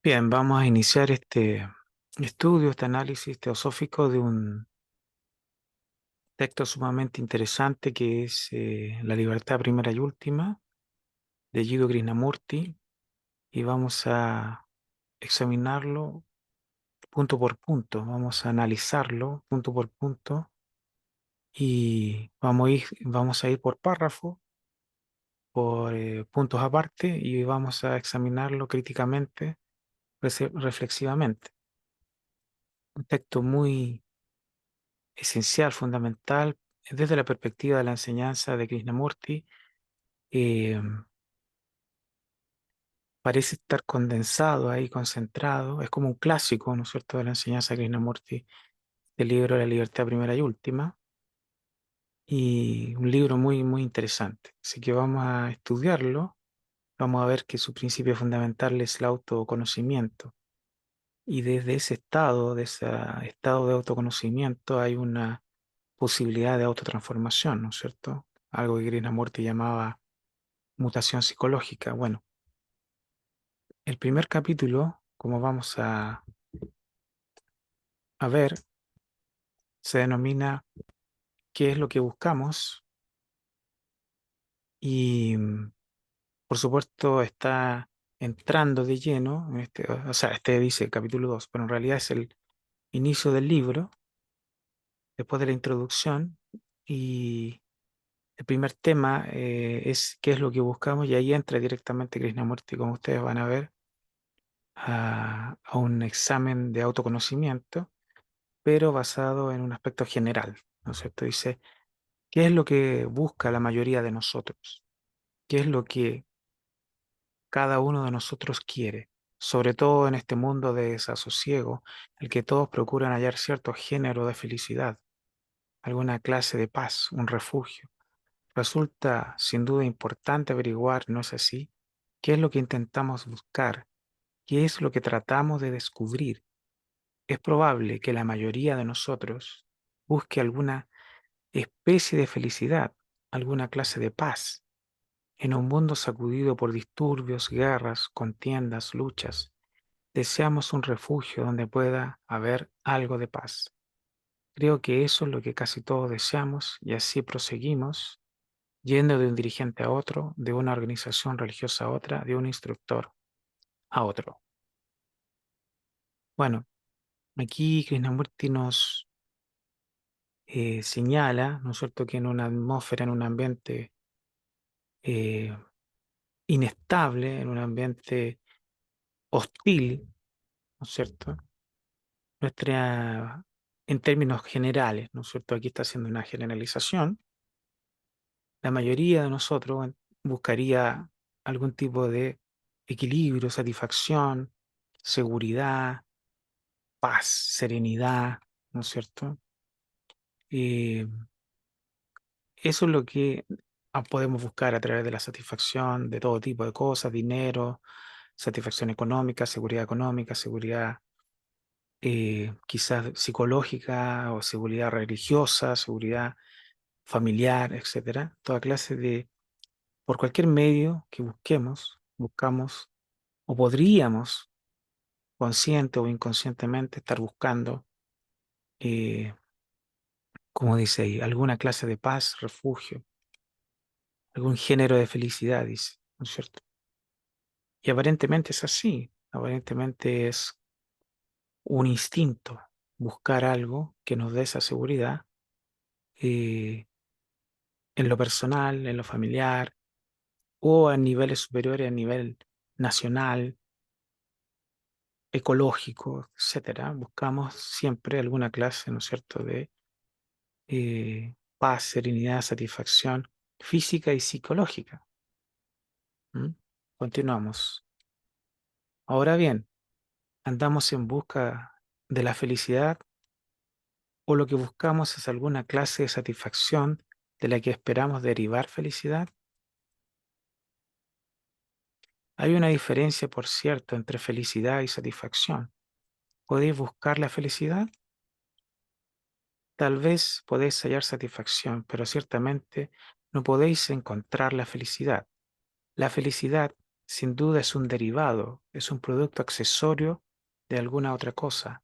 Bien, vamos a iniciar este estudio, este análisis teosófico de un texto sumamente interesante que es La libertad primera y última, de Jiddu Krishnamurti, y vamos a examinarlo punto por punto, vamos a analizarlo punto por punto y vamos a ir por párrafo, por puntos aparte y vamos a examinarlo críticamente, reflexivamente. Un texto muy esencial, fundamental, desde la perspectiva de la enseñanza de Krishnamurti. eh, Parece estar condensado ahí, concentrado, es como un clásico, ¿no es cierto?, de la enseñanza de Krishnamurti, del libro La libertad primera y última, y un libro muy, muy interesante. Así que vamos a estudiarlo, vamos a ver que su principio fundamental es el autoconocimiento, y desde ese estado, de ese estado de autoconocimiento, hay una posibilidad de autotransformación, ¿no es cierto? Algo que Krishnamurti llamaba mutación psicológica. Bueno, el primer capítulo, como vamos a ver, se denomina ¿qué es lo que buscamos? Y por supuesto está entrando de lleno, en o sea, este dice capítulo 2, pero en realidad es el inicio del libro, después de la introducción, y el primer tema es qué es lo que buscamos, y ahí entra directamente Krishnamurti, como ustedes van a ver, a un examen de autoconocimiento, pero basado en un aspecto general, ¿no es cierto? Dice, ¿qué es lo que busca la mayoría de nosotros? ¿Qué es lo que cada uno de nosotros quiere? Sobre todo en este mundo de desasosiego, en el que todos procuran hallar cierto género de felicidad, alguna clase de paz, un refugio. Resulta sin duda importante averiguar, ¿no es así? ¿Qué es lo que intentamos buscar? ¿Qué es lo que tratamos de descubrir? Es probable que la mayoría de nosotros busque alguna especie de felicidad, alguna clase de paz, en un mundo sacudido por disturbios, guerras, contiendas, luchas. Deseamos un refugio donde pueda haber algo de paz. Creo que eso es lo que casi todos deseamos y así proseguimos, yendo de un dirigente a otro, de una organización religiosa a otra, de un instructor a otro. Bueno, aquí Krishnamurti nos señala, ¿no es cierto?, que en una atmósfera, en un ambiente eh, inestable, en un ambiente hostil, ¿no es cierto? Nuestra, en términos generales, ¿no es cierto? Aquí está haciendo una generalización. La mayoría de nosotros buscaría algún tipo de equilibrio, satisfacción, seguridad, paz, serenidad, ¿no es cierto? Eh, Eso es lo que podemos buscar a través de la satisfacción de todo tipo de cosas, dinero, satisfacción económica, seguridad quizás psicológica o seguridad religiosa, seguridad familiar, etcétera. Toda clase de, por cualquier medio que buscamos o podríamos consciente o inconscientemente estar buscando, eh, como dice ahí, alguna clase de paz, refugio, algún género de felicidad, dice, ¿no es cierto? Y aparentemente es así, aparentemente es un instinto buscar algo que nos dé esa seguridad eh, en lo personal, en lo familiar o a niveles superiores, a nivel nacional, ecológico, etcétera. Buscamos siempre alguna clase, ¿no es cierto?, de paz, serenidad, satisfacción física y psicológica. ¿Mm? Continuamos. Ahora bien, andamos en busca de la felicidad o lo que buscamos es alguna clase de satisfacción de la que esperamos derivar felicidad. Hay una diferencia, por cierto, entre felicidad y satisfacción. ¿Podéis buscar la felicidad? Tal vez podéis hallar satisfacción, pero ciertamente no podéis encontrar la felicidad. La felicidad sin duda es un derivado, es un producto accesorio de alguna otra cosa.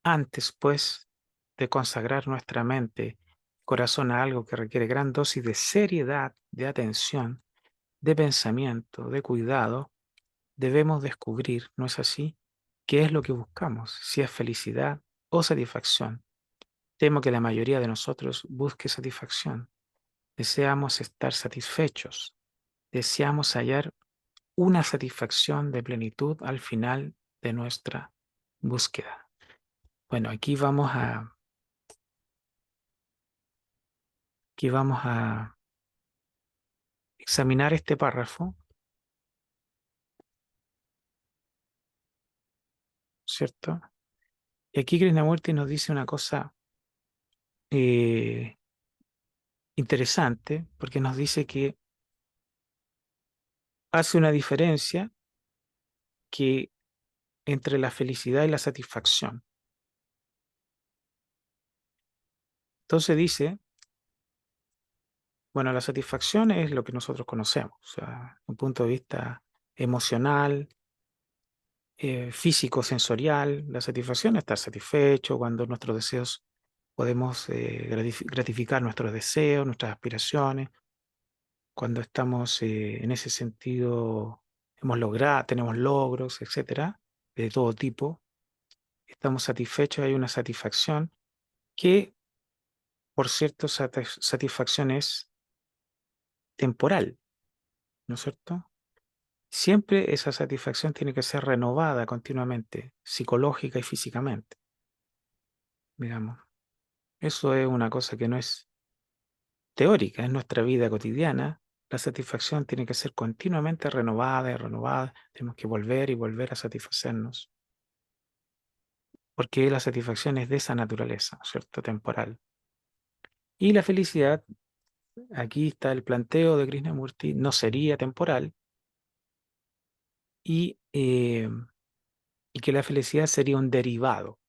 Antes, pues, de consagrar nuestra mente, corazón a algo que requiere gran dosis de seriedad, de atención, de pensamiento, de cuidado, debemos descubrir, ¿no es así?, qué es lo que buscamos, si es felicidad o satisfacción. Temo que la mayoría de nosotros busque satisfacción. Deseamos estar satisfechos. Deseamos hallar una satisfacción de plenitud al final de nuestra búsqueda. Bueno, aquí vamos a examinar este párrafo, ¿cierto? Y aquí Krishnamurti nos dice una cosa eh, interesante, porque nos dice que hace una diferencia que entre la felicidad y la satisfacción. Entonces dice, bueno, la satisfacción es lo que nosotros conocemos, o sea, un punto de vista emocional, físico, sensorial. La satisfacción es estar satisfecho cuando nuestros deseos podemos gratificar nuestros deseos, nuestras aspiraciones, cuando estamos en ese sentido, hemos logrado, tenemos logros, etcétera, de todo tipo, estamos satisfechos, hay una satisfacción que, por cierto, satisfacción es temporal, ¿no es cierto? Siempre esa satisfacción tiene que ser renovada continuamente, psicológica y físicamente, digamos. Eso es una cosa que no es teórica, es nuestra vida cotidiana. La satisfacción tiene que ser continuamente renovada y renovada. Tenemos que volver y volver a satisfacernos, porque la satisfacción es de esa naturaleza, ¿cierto? Temporal. Y la felicidad, aquí está el planteo de Krishnamurti, no sería temporal y, eh, y que la felicidad sería un derivado,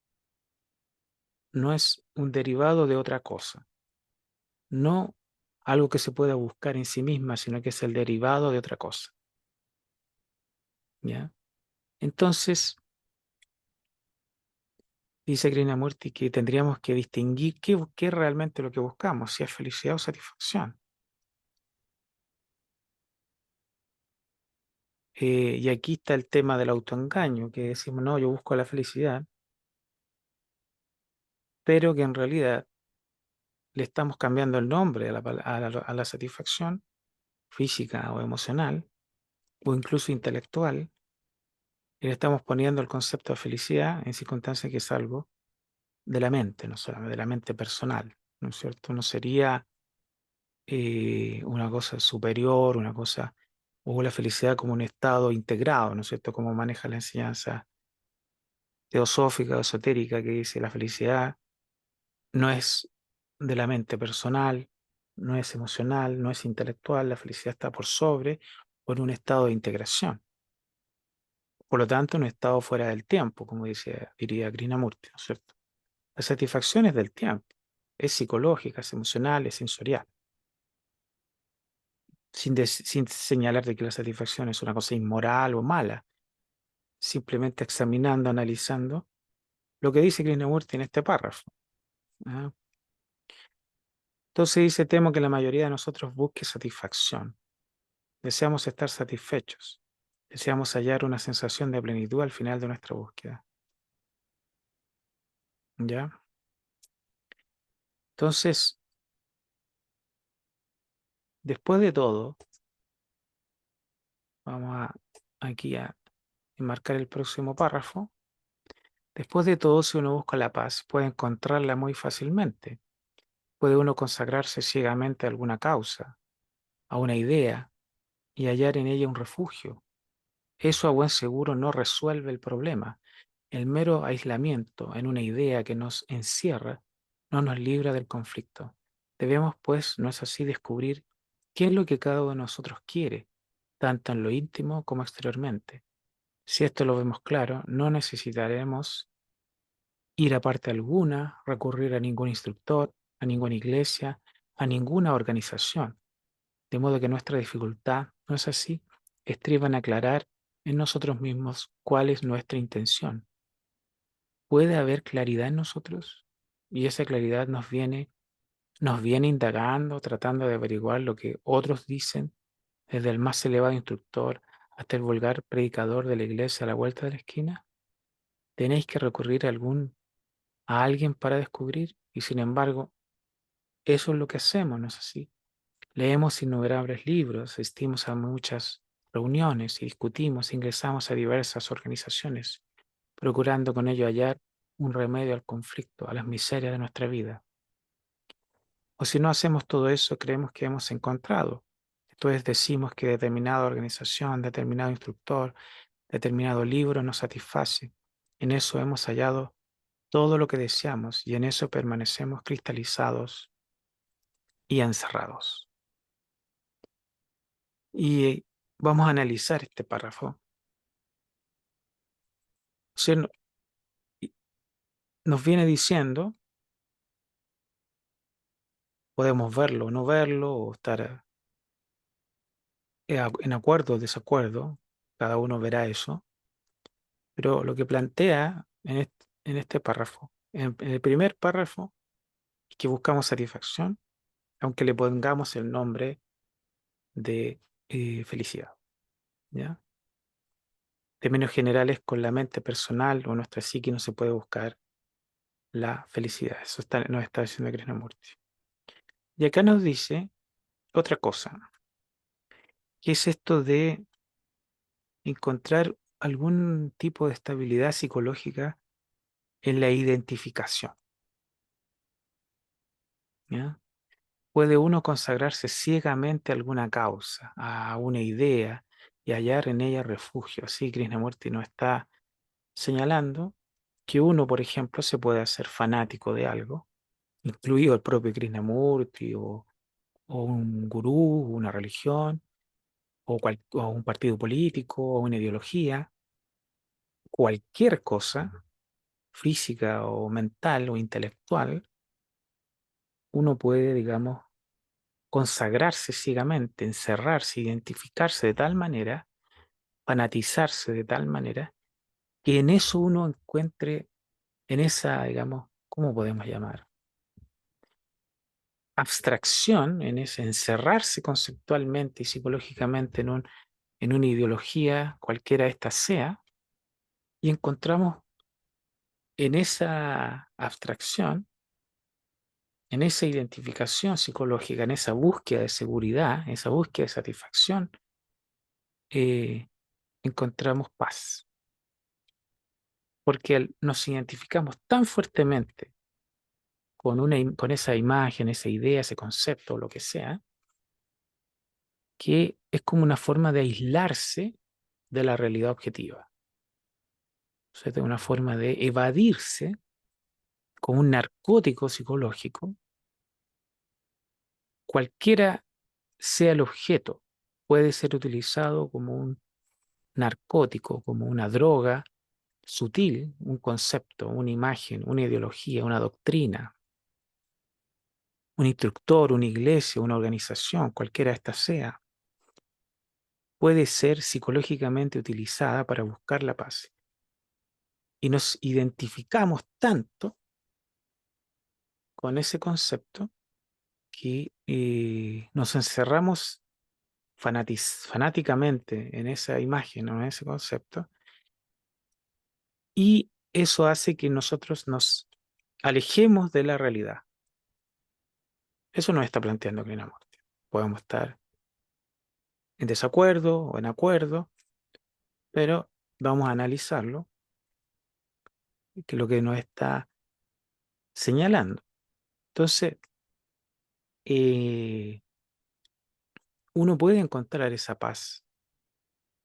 no es un derivado de otra cosa, no algo que se pueda buscar en sí misma, sino que es el derivado de otra cosa, ¿ya? Entonces, dice Krishnamurti que tendríamos que distinguir qué es realmente lo que buscamos, si es felicidad o satisfacción. Y aquí está el tema del autoengaño, que decimos, no, yo busco la felicidad, pero que en realidad le estamos cambiando el nombre a la satisfacción física o emocional, o incluso intelectual, y le estamos poniendo el concepto de felicidad en circunstancias que es algo de la mente, no solamente de la mente personal, ¿no es cierto? No sería una cosa superior, una cosa, o la felicidad como un estado integrado, ¿no es cierto? Como maneja la enseñanza teosófica o esotérica que dice la felicidad no es de la mente personal, no es emocional, no es intelectual, la felicidad está por sobre o en un estado de integración. Por lo tanto, un estado fuera del tiempo, como diría Krishnamurti, ¿no es cierto? La satisfacción es del tiempo, es psicológica, es emocional, es sensorial. Sin señalar de que la satisfacción es una cosa inmoral o mala, simplemente examinando, analizando lo que dice Krishnamurti en este párrafo. ¿Ah? Entonces dice, temo que la mayoría de nosotros busque satisfacción. Deseamos estar satisfechos. Deseamos hallar una sensación de plenitud al final de nuestra búsqueda. ¿Ya? Entonces, después de todo, vamos aquí a enmarcar el próximo párrafo. Después de todo, si uno busca la paz, puede encontrarla muy fácilmente. Puede uno consagrarse ciegamente a alguna causa, a una idea, y hallar en ella un refugio. Eso a buen seguro no resuelve el problema. El mero aislamiento en una idea que nos encierra no nos libra del conflicto. Debemos, pues, no es así, descubrir qué es lo que cada uno de nosotros quiere, tanto en lo íntimo como exteriormente. Si esto lo vemos claro, no necesitaremos ir a parte alguna, recurrir a ningún instructor, a ninguna iglesia, a ninguna organización. De modo que nuestra dificultad, ¿no es así?, estriba en aclarar en nosotros mismos cuál es nuestra intención. ¿Puede haber claridad en nosotros? Y esa claridad nos viene indagando, tratando de averiguar lo que otros dicen, desde el más elevado instructor hasta el vulgar predicador de la iglesia a la vuelta de la esquina. ¿Tenéis que recurrir a alguien para descubrir? Y sin embargo, eso es lo que hacemos, ¿no es así? Leemos innumerables libros, asistimos a muchas reuniones y discutimos, ingresamos a diversas organizaciones, procurando con ello hallar un remedio al conflicto, a las miserias de nuestra vida. O si no hacemos todo eso, creemos que hemos encontrado. Entonces decimos que determinada organización, determinado instructor, determinado libro nos satisface. En eso hemos hallado todo lo que deseamos y en eso permanecemos cristalizados y encerrados. Y vamos a analizar este párrafo. O sea, nos viene diciendo, podemos verlo o no verlo, o estar en acuerdo o desacuerdo, cada uno verá eso, pero lo que plantea en este párrafo, en el primer párrafo, es que buscamos satisfacción, aunque le pongamos el nombre de felicidad, ¿ya? Términos generales, con la mente personal o nuestra psique no se puede buscar la felicidad. Eso nos está diciendo Krishnamurti. Y acá nos dice otra cosa, que es esto de encontrar algún tipo de estabilidad psicológica en la identificación, ¿ya? Puede uno consagrarse ciegamente a alguna causa, a una idea, y hallar en ella refugio. Así Krishnamurti nos está señalando que uno, por ejemplo, se puede hacer fanático de algo, incluido el propio Krishnamurti o un gurú, una religión, o un partido político, o una ideología, cualquier cosa, física o mental o intelectual, uno puede, digamos, consagrarse ciegamente, encerrarse, identificarse de tal manera, fanatizarse de tal manera, que en eso uno encuentre, en esa, digamos, ¿cómo podemos llamar? Abstracción, en ese encerrarse conceptualmente y psicológicamente en una ideología, cualquiera esta sea, y encontramos en esa abstracción, en esa identificación psicológica, en esa búsqueda de seguridad, en esa búsqueda de satisfacción, eh, encontramos paz. Porque nos identificamos tan fuertemente con esa imagen, esa idea, ese concepto, lo que sea, que es como una forma de aislarse de la realidad objetiva. O sea, de una forma de evadirse con un narcótico psicológico, cualquiera sea el objeto, puede ser utilizado como un narcótico, como una droga sutil, un concepto, una imagen, una ideología, una doctrina, un instructor, una iglesia, una organización, cualquiera esta sea, puede ser psicológicamente utilizada para buscar la paz. Y nos identificamos tanto con ese concepto que nos encerramos fanáticamente en esa imagen o en ese concepto, y eso hace que nosotros nos alejemos de la realidad. Eso nos está planteando Krishnamurti. Podemos estar en desacuerdo o en acuerdo, pero vamos a analizarlo, que es lo que nos está señalando. Entonces, eh, uno puede encontrar esa paz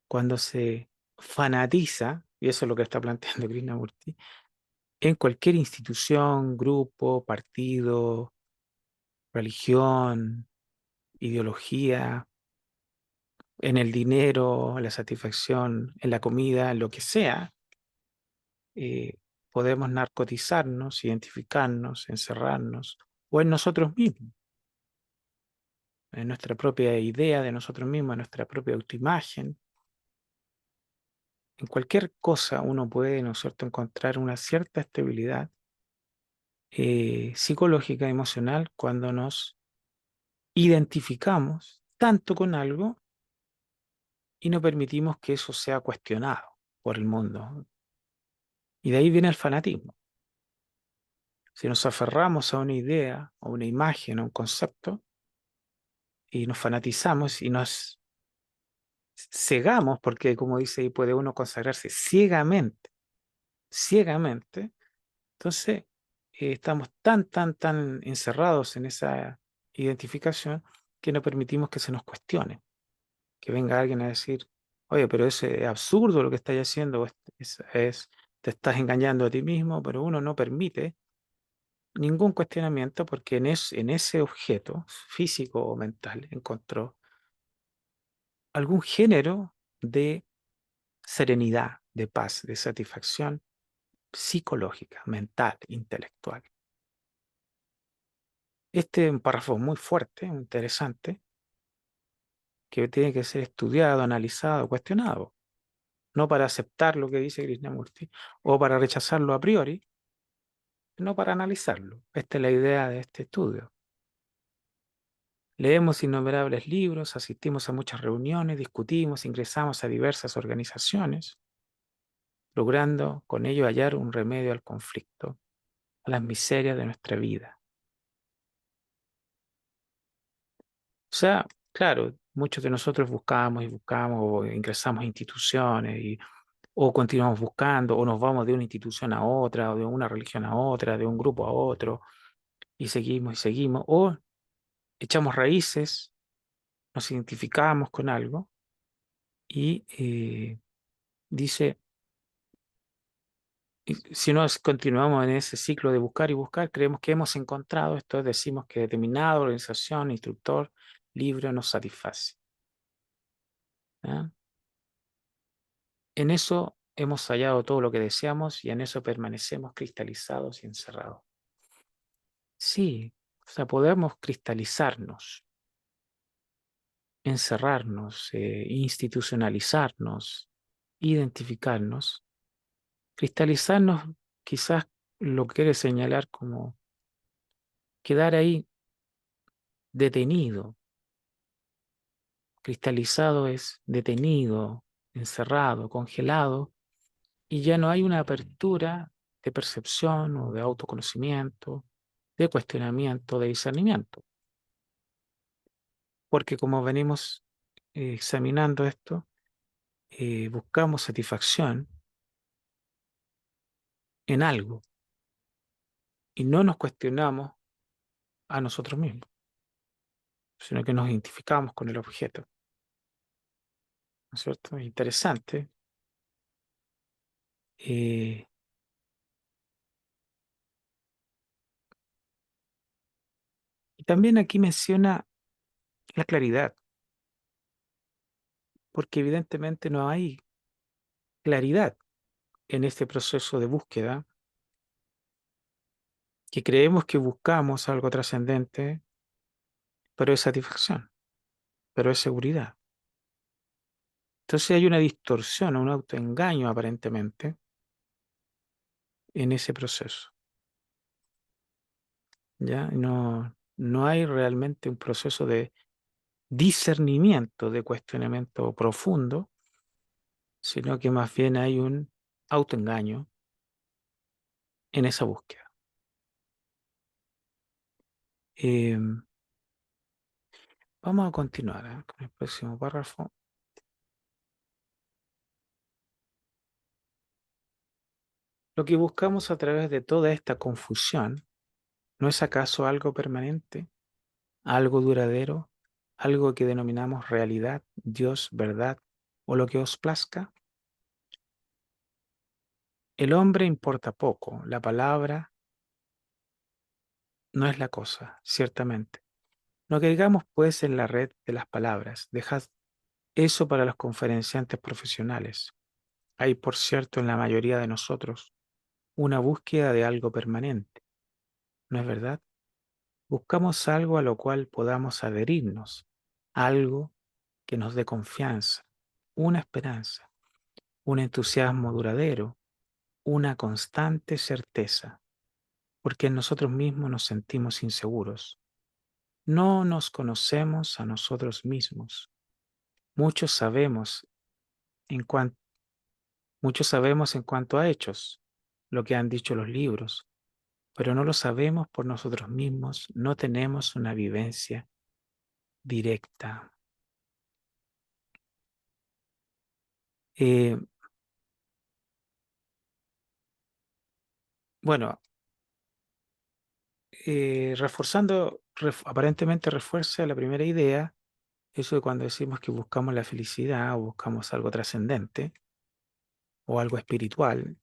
cuando se fanatiza, y eso es lo que está planteando Krishnamurti, en cualquier institución, grupo, partido, religión, ideología, en el dinero, en la satisfacción, en la comida, en lo que sea. Podemos narcotizarnos, identificarnos, encerrarnos, o en nosotros mismos, en nuestra propia idea de nosotros mismos, en nuestra propia autoimagen, en cualquier cosa uno puede, ¿no es cierto?, encontrar una cierta estabilidad psicológica, emocional, cuando nos identificamos tanto con algo y no permitimos que eso sea cuestionado por el mundo. Y de ahí viene el fanatismo. Si nos aferramos a una idea, a una imagen, a un concepto, y nos fanatizamos y nos cegamos, porque como dice ahí, puede uno consagrarse ciegamente, ciegamente, entonces estamos tan encerrados en esa identificación que no permitimos que se nos cuestione, que venga alguien a decir, oye, pero eso es absurdo lo que estás haciendo, te estás engañando a ti mismo, pero uno no permite ningún cuestionamiento porque en ese objeto físico o mental encontró algún género de serenidad, de paz, de satisfacción psicológica, mental, intelectual. Este es un párrafo muy fuerte, interesante, que tiene que ser estudiado, analizado, cuestionado, no para aceptar lo que dice Krishnamurti o para rechazarlo a priori, no para analizarlo. Esta es la idea de este estudio. Leemos innumerables libros, asistimos a muchas reuniones, discutimos, ingresamos a diversas organizaciones, logrando con ello hallar un remedio al conflicto, a las miserias de nuestra vida. O sea, claro, muchos de nosotros buscamos y buscamos o ingresamos a instituciones o continuamos buscando o nos vamos de una institución a otra o de una religión a otra, de un grupo a otro y seguimos o echamos raíces, nos identificamos con algo y dice, si nos continuamos en ese ciclo de buscar y buscar, creemos que hemos encontrado, esto decimos que determinada organización, instructor, libro nos satisface. ¿Ah? En eso hemos hallado todo lo que deseamos y en eso permanecemos cristalizados y encerrados. Sí, o sea, podemos cristalizarnos, encerrarnos, institucionalizarnos, identificarnos. Cristalizarnos quizás lo quiere señalar como quedar ahí detenido. Cristalizado es detenido, encerrado, congelado, y ya no hay una apertura de percepción o de autoconocimiento, de cuestionamiento, de discernimiento. Porque como venimos examinando esto, buscamos satisfacción en algo y no nos cuestionamos a nosotros mismos, sino que nos identificamos con el objeto. ¿No es cierto? Es interesante. Eh, y también aquí menciona la claridad, porque evidentemente no hay claridad en este proceso de búsqueda, que creemos que buscamos algo trascendente, pero es satisfacción, pero es seguridad. Entonces hay una distorsión, un autoengaño aparentemente en ese proceso. ¿Ya? No hay realmente un proceso de discernimiento, de cuestionamiento profundo, sino que más bien hay un autoengaño en esa búsqueda. Em, Vamos a continuar con el próximo párrafo. Lo que buscamos a través de toda esta confusión, ¿no es acaso algo permanente, algo duradero, algo que denominamos realidad, Dios, verdad o lo que os plazca? El hombre importa poco, la palabra no es la cosa, ciertamente. No caigamos pues en la red de las palabras, dejad eso para los conferenciantes profesionales. Hay, por cierto, en la mayoría de nosotros una búsqueda de algo permanente, ¿no es verdad? Buscamos algo a lo cual podamos adherirnos, algo que nos dé confianza, una esperanza. un entusiasmo duradero, una constante certeza, porque en nosotros mismos nos sentimos inseguros. No nos conocemos a nosotros mismos. Muchos sabemos en cuan- mucho sabemos en cuanto a hechos, lo que han dicho los libros, pero no lo sabemos por nosotros mismos, no tenemos una vivencia directa. Eh, bueno, aparentemente refuerza la primera idea, eso de cuando decimos que buscamos la felicidad o buscamos algo trascendente o algo espiritual.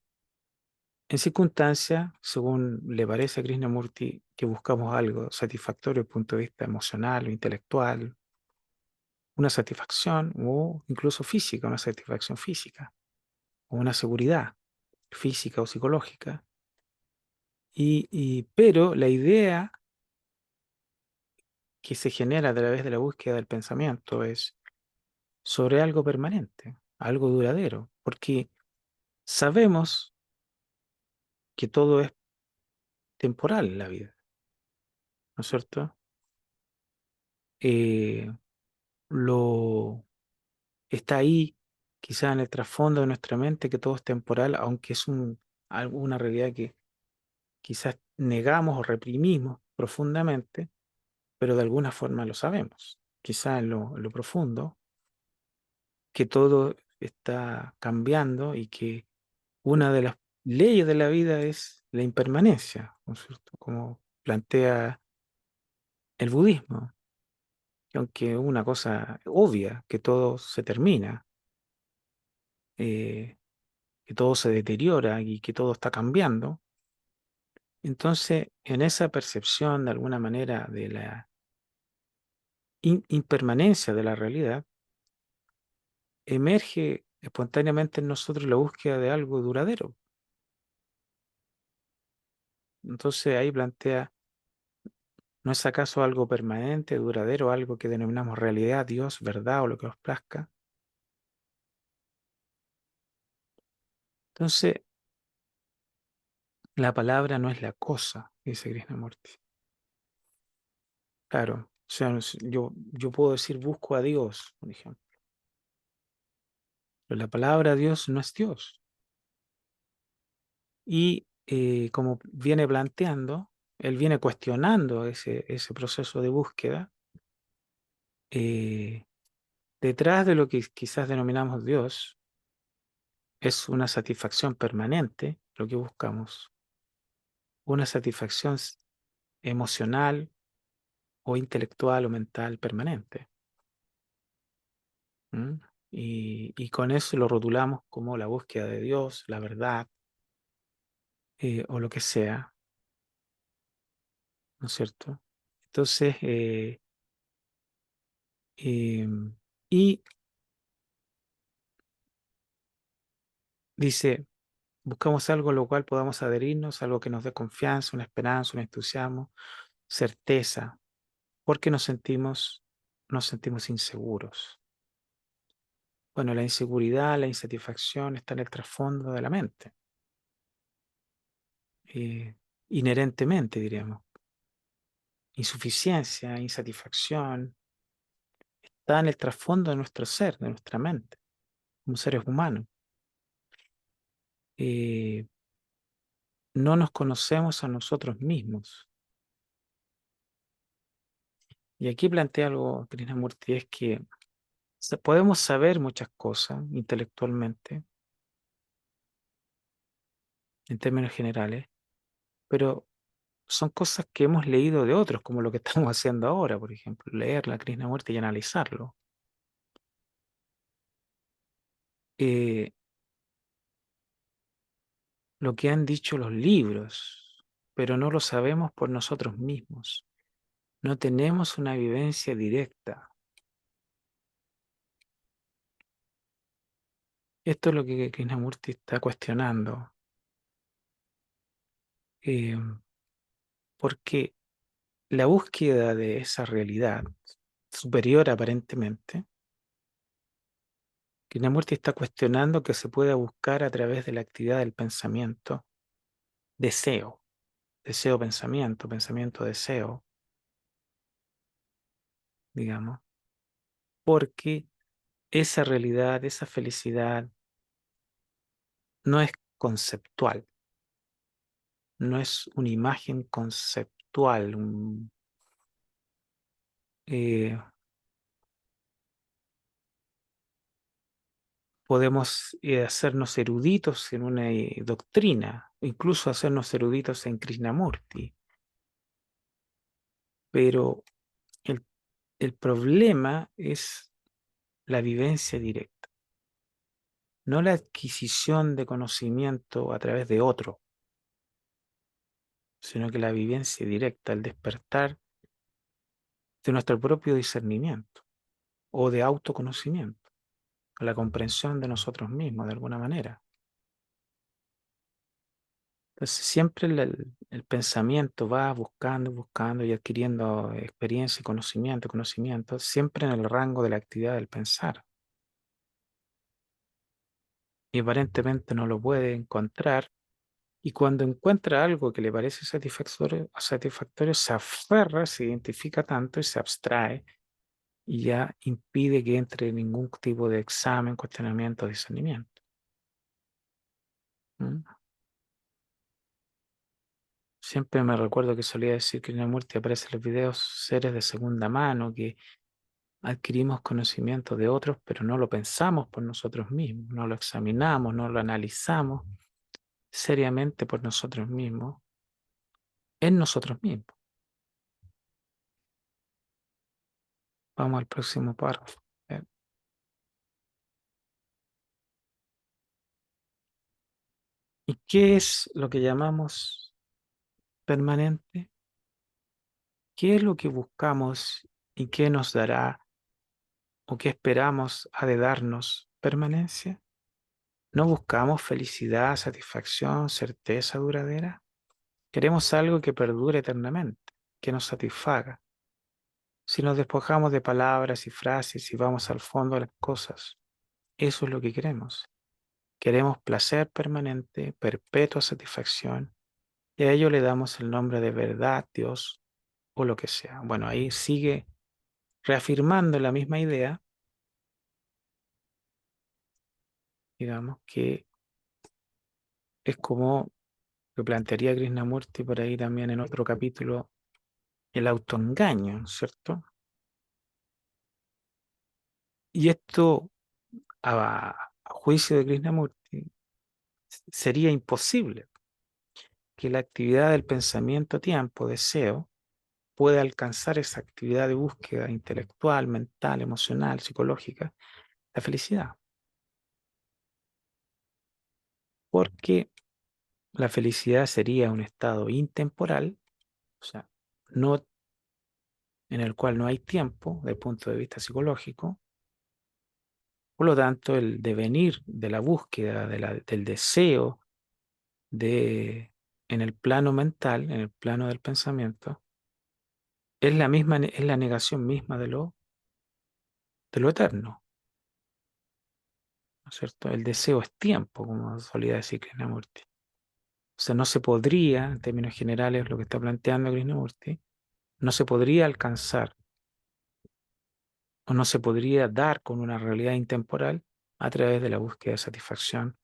En circunstancias, según le parece a Krishnamurti, que buscamos algo satisfactorio desde el punto de vista emocional o intelectual, una satisfacción o incluso física, una satisfacción física o una seguridad física o psicológica. Pero la idea que se genera a través de la búsqueda del pensamiento es sobre algo permanente, algo duradero, porque sabemos que todo es temporal en la vida, ¿no es cierto? Eh, lo está ahí, quizá en el trasfondo de nuestra mente, que todo es temporal, aunque es una realidad que quizás negamos o reprimimos profundamente, pero de alguna forma lo sabemos, quizá en lo profundo, que todo está cambiando y que una de las leyes de la vida es la impermanencia, ¿no es cierto? Como plantea el budismo, que aunque es una cosa obvia, que todo se termina, eh, que todo se deteriora y que todo está cambiando, entonces en esa percepción de alguna manera de la impermanencia de la realidad, emerge espontáneamente en nosotros la búsqueda de algo duradero. Entonces ahí plantea, ¿no es acaso algo permanente, duradero, algo que denominamos realidad, Dios, verdad o lo que os plazca? Entonces, la palabra no es la cosa, dice Krishnamurti. Claro, o sea, yo puedo decir busco a Dios, por ejemplo, pero la palabra Dios no es Dios. Y como viene planteando, él viene cuestionando ese proceso de búsqueda. eh, Detrás de lo que quizás denominamos Dios es una satisfacción permanente, lo que buscamos, una satisfacción emocional o intelectual o mental permanente. ¿Mm? Y con eso lo rotulamos como la búsqueda de Dios, la verdad, o lo que sea, ¿no es cierto? Entonces, y dice, buscamos algo a lo cual podamos adherirnos, algo que nos dé confianza, una esperanza, un entusiasmo, certeza, porque nos sentimos inseguros. Bueno, la inseguridad, la insatisfacción está en el trasfondo de la mente, eh, inherentemente, diríamos. Insuficiencia, insatisfacción, está en el trasfondo de nuestro ser, de nuestra mente, como seres humanos. Eh, no nos conocemos a nosotros mismos. Y aquí plantea algo, Krishnamurti, es que podemos saber muchas cosas intelectualmente, en términos generales, pero son cosas que hemos leído de otros, como lo que estamos haciendo ahora, por ejemplo, leer la Krishnamurti y analizarlo. Eh, lo que han dicho los libros, pero no lo sabemos por nosotros mismos. No tenemos una vivencia directa. Esto es lo que Krishnamurti está cuestionando, eh, porque la búsqueda de esa realidad superior aparentemente Krishnamurti está cuestionando que se pueda buscar a través de la actividad del pensamiento deseo, deseo, pensamiento, pensamiento, deseo, digamos, porque esa realidad, esa felicidad no es conceptual, no es una imagen conceptual. Eh, Podemos hacernos eruditos en una doctrina, incluso hacernos eruditos en Krishnamurti, pero el, el problema es la vivencia directa, no la adquisición de conocimiento a través de otro, sino que la vivencia directa, el despertar de nuestro propio discernimiento o de autoconocimiento, la comprensión de nosotros mismos de alguna manera. Entonces siempre el pensamiento va buscando, buscando y adquiriendo experiencia y conocimiento, siempre en el rango de la actividad del pensar. Y aparentemente no lo puede encontrar. Y cuando encuentra algo que le parece satisfactorio, se aferra, se identifica tanto y se abstrae y ya impide que entre ningún tipo de examen, cuestionamiento, discernimiento. ¿Mm? Siempre me recuerdo que solía decir que en la muerte aparecen los videos seres de segunda mano, que adquirimos conocimiento de otros, pero no lo pensamos por nosotros mismos, no lo examinamos, no lo analizamos seriamente por nosotros mismos, en nosotros mismos. Vamos al próximo párrafo. ¿Y qué es lo que llamamos permanente? ¿Qué es lo que buscamos y qué nos dará o qué esperamos ha de darnos permanencia? ¿No buscamos felicidad, satisfacción, certeza duradera? Queremos algo que perdure eternamente, que nos satisfaga. Si nos despojamos de palabras y frases y vamos al fondo de las cosas, eso es lo que queremos. Queremos placer permanente, perpetua satisfacción, y a ello le damos el nombre de verdad, Dios o lo que sea. Bueno, ahí sigue reafirmando la misma idea, digamos, que es como lo plantearía Krishnamurti por ahí también en otro capítulo, el autoengaño, ¿cierto? Y esto, a juicio de Krishnamurti, sería imposible que la actividad del pensamiento, tiempo, deseo, pueda alcanzar esa actividad de búsqueda intelectual, mental, emocional, psicológica, la felicidad. Porque la felicidad sería un estado intemporal, o sea, no, en el cual no hay tiempo desde el punto de vista psicológico. Por lo tanto, el devenir de la búsqueda, del deseo en el plano mental, en el plano del pensamiento, es es la negación misma de lo eterno, ¿no es cierto? El deseo es tiempo, como solía decir Krishnamurti. O sea, no se podría, en términos generales, lo que está planteando Krishnamurti, no se podría alcanzar o no se podría dar con una realidad intemporal a través de la búsqueda de satisfacción,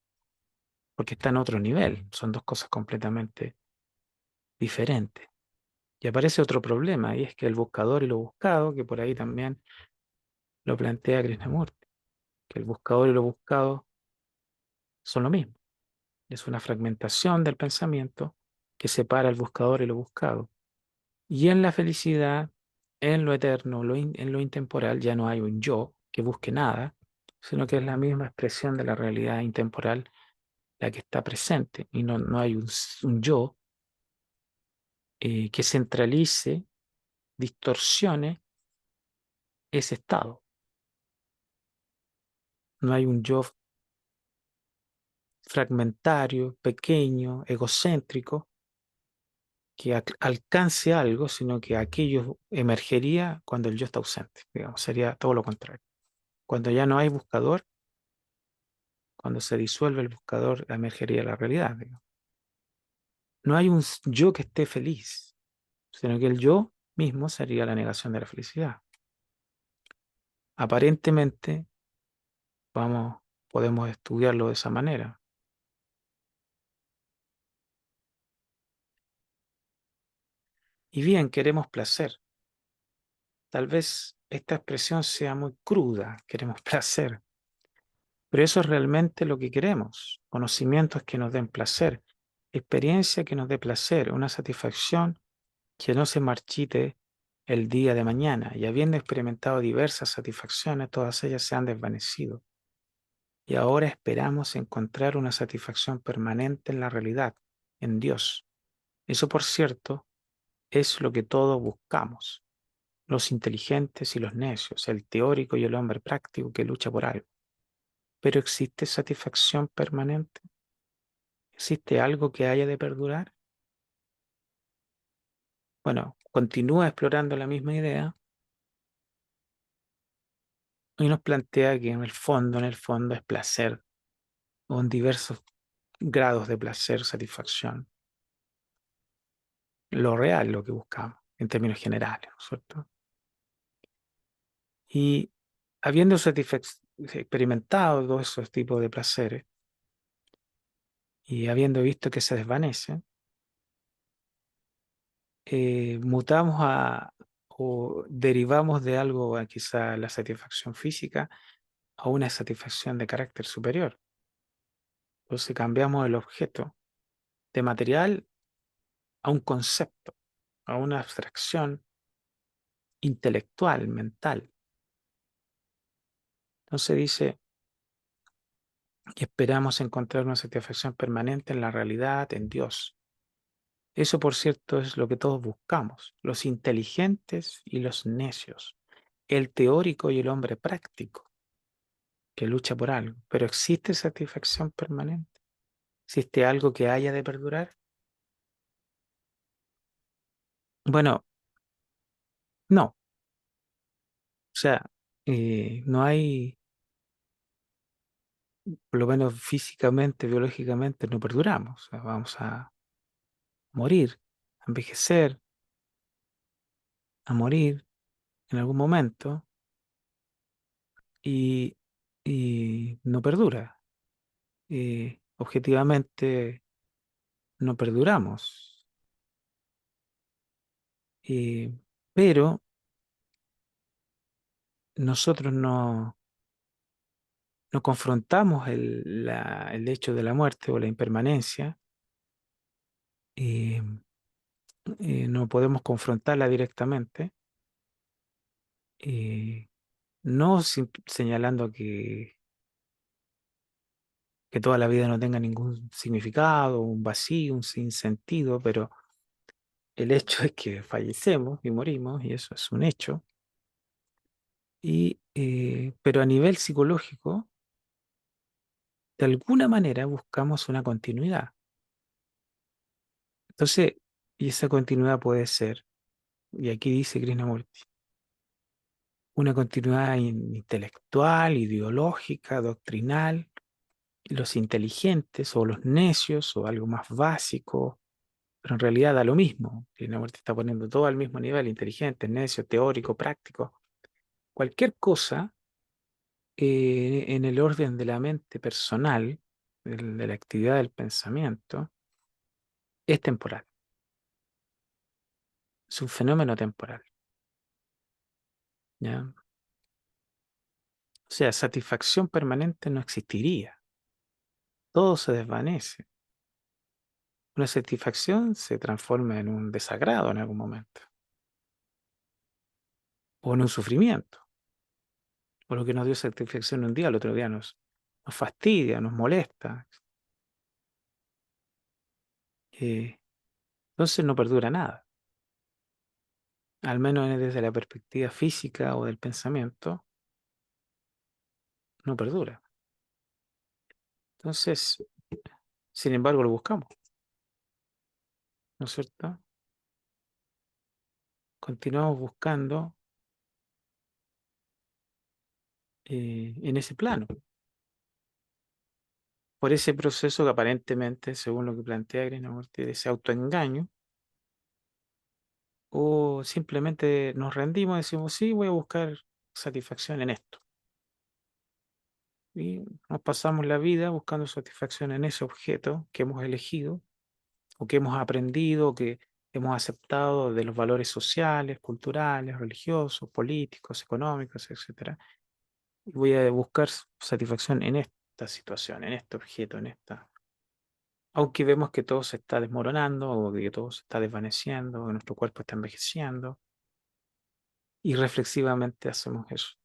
porque está en otro nivel, son dos cosas completamente diferentes. Y aparece otro problema, y es que el buscador y lo buscado, que por ahí también lo plantea Krishnamurti, que el buscador y lo buscado son lo mismo. Es una fragmentación del pensamiento que separa el buscador y lo buscado. Y en la felicidad, en lo eterno, en lo intemporal, ya no hay un yo que busque nada, sino que es la misma expresión de la realidad intemporal la que está presente. Y no hay un yo que centralice, distorsione ese estado. No hay un yo fragmentario, pequeño, egocéntrico, que alcance algo, sino que aquello emergería cuando el yo está ausente. Digamos, sería todo lo contrario. Cuando ya no hay buscador, Cuando se disuelve el buscador, emergería la realidad, digamos. No hay un yo que esté feliz, sino que el yo mismo sería la negación de la felicidad. Aparentemente, podemos estudiarlo de esa manera. Y bien, queremos placer. Tal vez esta expresión sea muy cruda, queremos placer, pero eso es realmente lo que queremos. Conocimientos que nos den placer, experiencia que nos dé placer, una satisfacción que no se marchite el día de mañana. Y habiendo experimentado diversas satisfacciones, todas ellas se han desvanecido. Y ahora esperamos encontrar una satisfacción permanente en la realidad, en Dios. Eso, por cierto, es lo que todos buscamos, los inteligentes y los necios, el teórico y el hombre práctico que lucha por algo. Pero ¿existe satisfacción permanente? ¿Existe algo que haya de perdurar? Bueno, continúa explorando la misma idea y nos plantea que en el fondo es placer, o en diversos grados de placer, satisfacción. Lo real, lo que buscamos, en términos generales, ¿no es cierto? Y habiendo experimentado todos esos tipos de placeres y habiendo visto que se desvanecen, mutamos o derivamos de algo, quizá la satisfacción física, a una satisfacción de carácter superior. Entonces cambiamos el objeto de material a un concepto, a una abstracción intelectual, mental. Entonces dice que esperamos encontrar una satisfacción permanente en la realidad, en Dios. Eso, por cierto, es lo que todos buscamos, los inteligentes y los necios, el teórico y el hombre práctico, que lucha por algo. Pero ¿existe satisfacción permanente? ¿Existe algo que haya de perdurar? Bueno, no. O sea, no hay, por lo menos físicamente, biológicamente, no perduramos. O sea, vamos a morir, a envejecer, a morir en algún momento y, y no perdura. Objetivamente no perduramos. Eh, pero nosotros no confrontamos el hecho de la muerte o la impermanencia. eh, no podemos confrontarla directamente, eh, no señalando que toda la vida no tenga ningún significado, un vacío, un sinsentido, pero el hecho es que fallecemos y morimos, y eso es un hecho. Pero a nivel psicológico, de alguna manera buscamos una continuidad. Entonces, y esa continuidad puede ser, y aquí dice Krishnamurti, una continuidad intelectual, ideológica, doctrinal. Los inteligentes o los necios o algo más básico, pero en realidad da lo mismo. Krishnamurti está poniendo todo al mismo nivel, inteligente, necio, teórico, práctico. Cualquier cosa en el orden de la mente personal, de la actividad del pensamiento, es temporal. Es un fenómeno temporal. ¿Ya? O sea, satisfacción permanente no existiría. Todo se desvanece. Una satisfacción se transforma en un desagrado en algún momento, o en un sufrimiento. O lo que nos dio satisfacción un día, el otro día nos fastidia, nos molesta. Eh, entonces no perdura nada. Al menos desde la perspectiva física o del pensamiento, no perdura. Entonces, sin embargo, lo buscamos, ¿no es cierto? Continuamos buscando en ese plano. por ese proceso que aparentemente, según lo que plantea Krishnamurti, de ese autoengaño, o simplemente nos rendimos y decimos, sí, voy a buscar satisfacción en esto. Y nos pasamos la vida buscando satisfacción en ese objeto que hemos elegido, o que hemos aprendido, o que hemos aceptado de los valores sociales, culturales, religiosos, políticos, económicos, etcétera. Y voy a buscar satisfacción en esta situación, en este objeto, en esta. Aunque vemos que todo se está desmoronando, o que todo se está desvaneciendo, o que nuestro cuerpo está envejeciendo, y reflexivamente hacemos eso.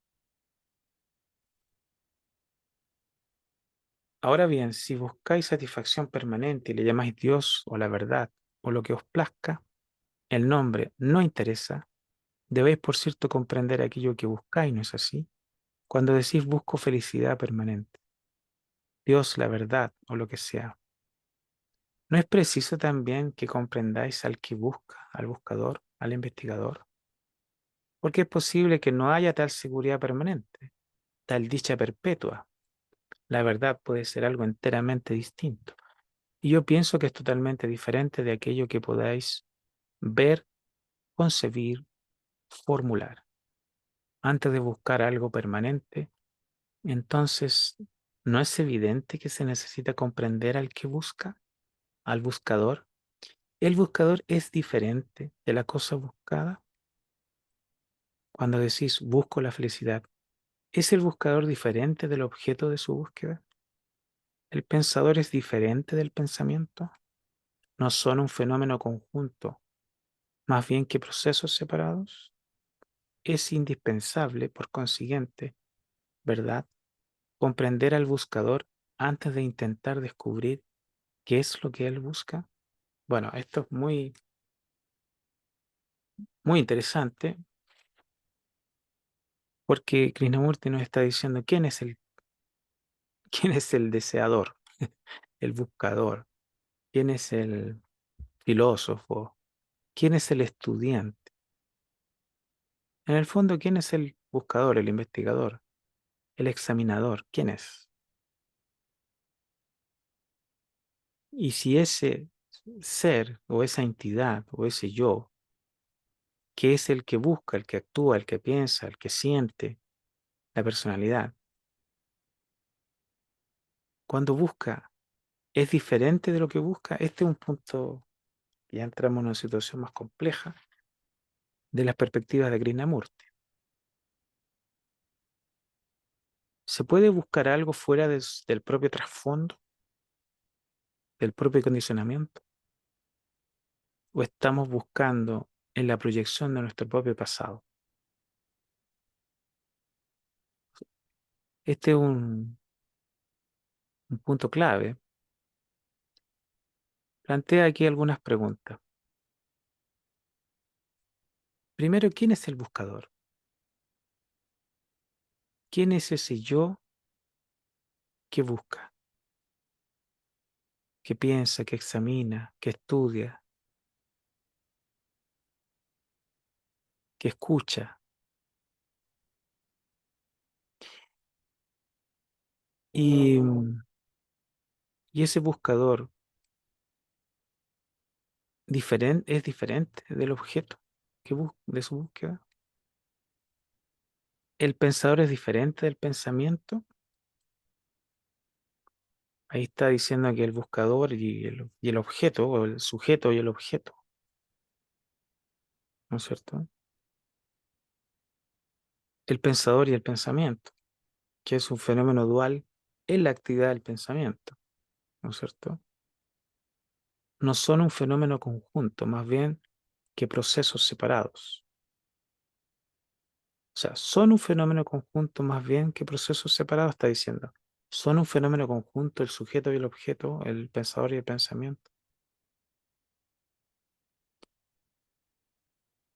Ahora bien, si buscáis satisfacción permanente y le llamáis Dios o la verdad o lo que os plazca, el nombre no interesa, debéis por cierto comprender aquello que buscáis, ¿no es así? Cuando decís busco felicidad permanente, Dios, la verdad o lo que sea, ¿no es preciso también que comprendáis al que busca, al buscador, al investigador? Porque es posible que no haya tal seguridad permanente, tal dicha perpetua. La verdad puede ser algo enteramente distinto. Y yo pienso que es totalmente diferente de aquello que podáis ver, concebir, formular. Antes de buscar algo permanente, entonces, ¿no es evidente que se necesita comprender al que busca, al buscador? ¿El buscador es diferente de la cosa buscada? Cuando decís busco la felicidad, ¿es el buscador diferente del objeto de su búsqueda? ¿El pensador es diferente del pensamiento? ¿No son un fenómeno conjunto, más bien que procesos separados? Es indispensable, por consiguiente, ¿verdad?, comprender al buscador antes de intentar descubrir qué es lo que él busca. Bueno, esto es muy, muy interesante porque Krishnamurti nos está diciendo quién es el deseador, el buscador, quién es el filósofo, quién es el estudiante. En el fondo, ¿quién es el buscador, el investigador, el examinador? ¿Quién es? Y si ese ser o esa entidad o ese yo, que es el que busca, el que actúa, el que piensa, el que siente, la personalidad, cuando busca, es diferente de lo que busca. Este es un punto, ya entramos en una situación más compleja de las perspectivas de Krishnamurti. ¿Se puede buscar algo fuera del propio trasfondo, del propio condicionamiento? ¿O estamos buscando en la proyección de nuestro propio pasado? Este es un punto clave. Plantea aquí algunas preguntas. Primero, ¿quién es el buscador? ¿Quién es ese yo que busca, que piensa, que examina, que estudia, que escucha? Y, y ese buscador es diferente del objeto de su búsqueda. El pensador es diferente del pensamiento. Ahí está diciendo que el buscador y el objeto, o el sujeto y el objeto, ¿no es cierto? El pensador y el pensamiento, que es un fenómeno dual en la actividad del pensamiento, ¿no es cierto? No son un fenómeno conjunto, más bien que procesos separados. O sea, son un fenómeno conjunto más bien que procesos separados, está diciendo. Son un fenómeno conjunto el sujeto y el objeto, el pensador y el pensamiento.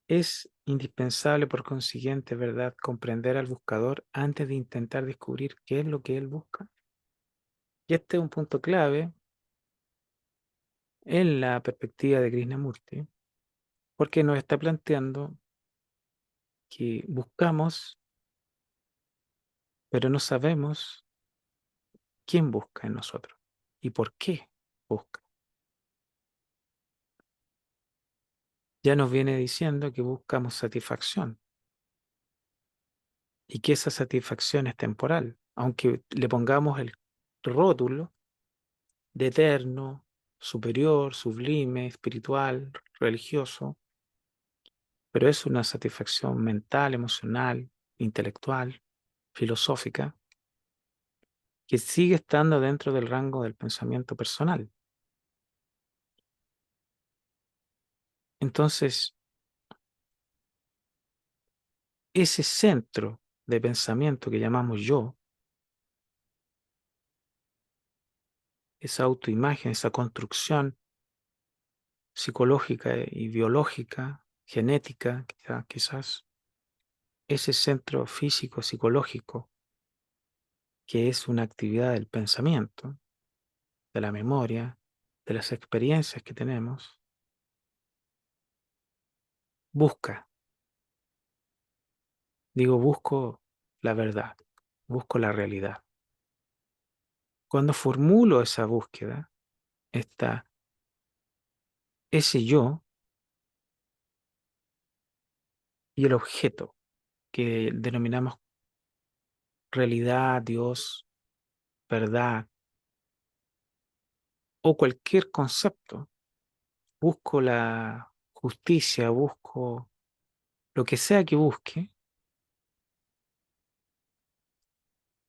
Es indispensable, por consiguiente, ¿verdad?, comprender al buscador antes de intentar descubrir qué es lo que él busca. Y este es un punto clave en la perspectiva de Krishnamurti, porque nos está planteando que buscamos, pero no sabemos quién busca en nosotros. y por qué busca. Ya nos viene diciendo que buscamos satisfacción y que esa satisfacción es temporal, aunque le pongamos el rótulo de eterno, superior, sublime, espiritual, religioso, pero es una satisfacción mental, emocional, intelectual, filosófica, que sigue estando dentro del rango del pensamiento personal. Entonces, ese centro de pensamiento que llamamos yo, esa autoimagen, esa construcción psicológica y biológica, genética, quizás, ese centro físico, psicológico, que es una actividad del pensamiento, de la memoria, de las experiencias que tenemos, busca, busco la verdad, busco la realidad. Cuando formulo esa búsqueda, está ese yo y el objeto que denominamos realidad, Dios, verdad o cualquier concepto. Busco la justicia, busco lo que sea que busque,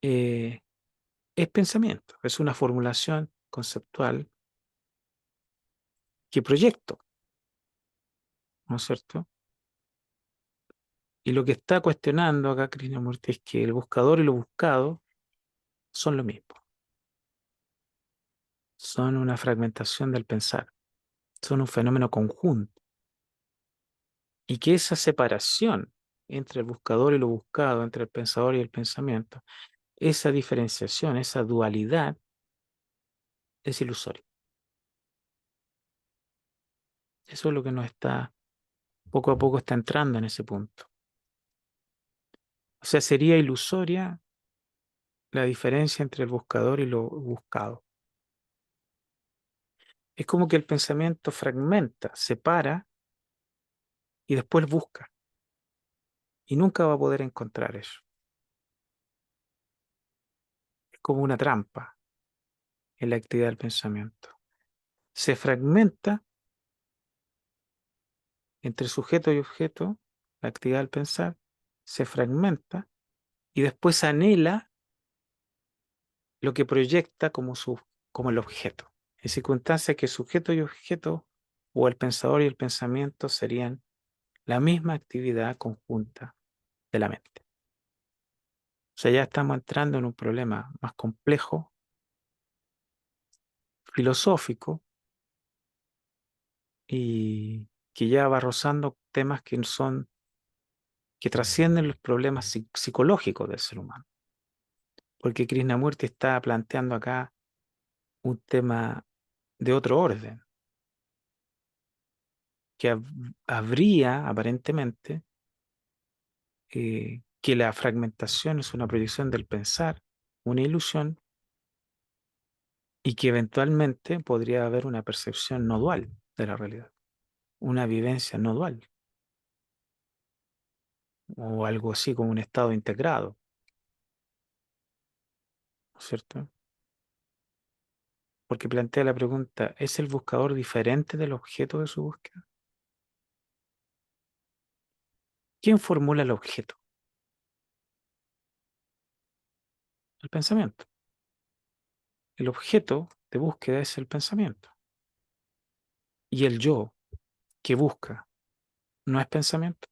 eh, es pensamiento, es una formulación conceptual que proyecto, ¿no es cierto? Y lo que está cuestionando acá Krishnamurti es que el buscador y lo buscado son lo mismo, son una fragmentación del pensar, son un fenómeno conjunto, y que esa separación entre el buscador y lo buscado, entre el pensador y el pensamiento, esa diferenciación, esa dualidad es ilusoria. Eso es lo que nos está, poco a poco está entrando en ese punto. O sea, sería ilusoria la diferencia entre el buscador y lo buscado. Es como que el pensamiento fragmenta, separa y después busca. Y nunca va a poder encontrar eso. Es como una trampa en la actividad del pensamiento. Se fragmenta entre sujeto y objeto, la actividad del pensar, se fragmenta y después anhela lo que proyecta como el objeto. En circunstancias que sujeto y objeto, o el pensador y el pensamiento, serían la misma actividad conjunta de la mente. O sea, ya estamos entrando en un problema más complejo, filosófico, y que ya va rozando temas que trascienden los problemas psicológicos del ser humano. Porque Krishnamurti está planteando acá un tema de otro orden, que habría aparentemente que la fragmentación es una proyección del pensar, una ilusión, y que eventualmente podría haber una percepción no dual de la realidad, una vivencia no dual, o algo así como un estado integrado, ¿no es cierto? Porque plantea la pregunta, ¿es el buscador diferente del objeto de su búsqueda? ¿Quién formula el objeto? El pensamiento. El objeto de búsqueda es el pensamiento. Y el yo que busca no es pensamiento,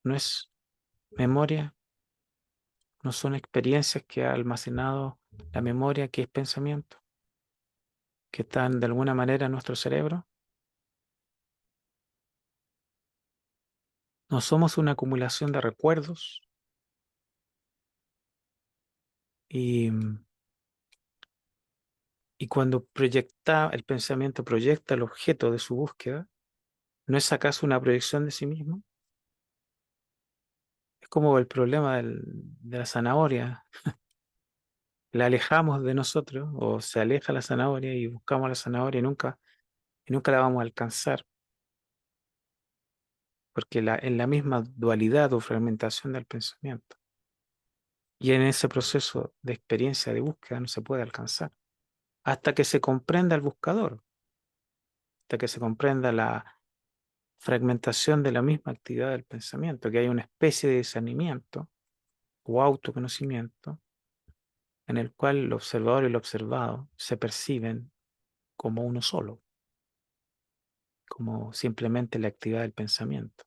no es memoria, no son experiencias que ha almacenado la memoria, que es pensamiento, que están de alguna manera en nuestro cerebro. No somos una acumulación de recuerdos y, y cuando el pensamiento proyecta el objeto de su búsqueda, ¿no es acaso una proyección de sí mismo? Es como el problema de la zanahoria. la alejamos de nosotros o se aleja la zanahoria y buscamos la zanahoria y nunca la vamos a alcanzar, porque en la misma dualidad o fragmentación del pensamiento. Y en ese proceso de experiencia de búsqueda no se puede alcanzar, hasta que se comprenda el buscador, hasta que se comprenda la fragmentación de la misma actividad del pensamiento, que hay una especie de discernimiento o autoconocimiento en el cual el observador y el observado se perciben como uno solo, como simplemente la actividad del pensamiento.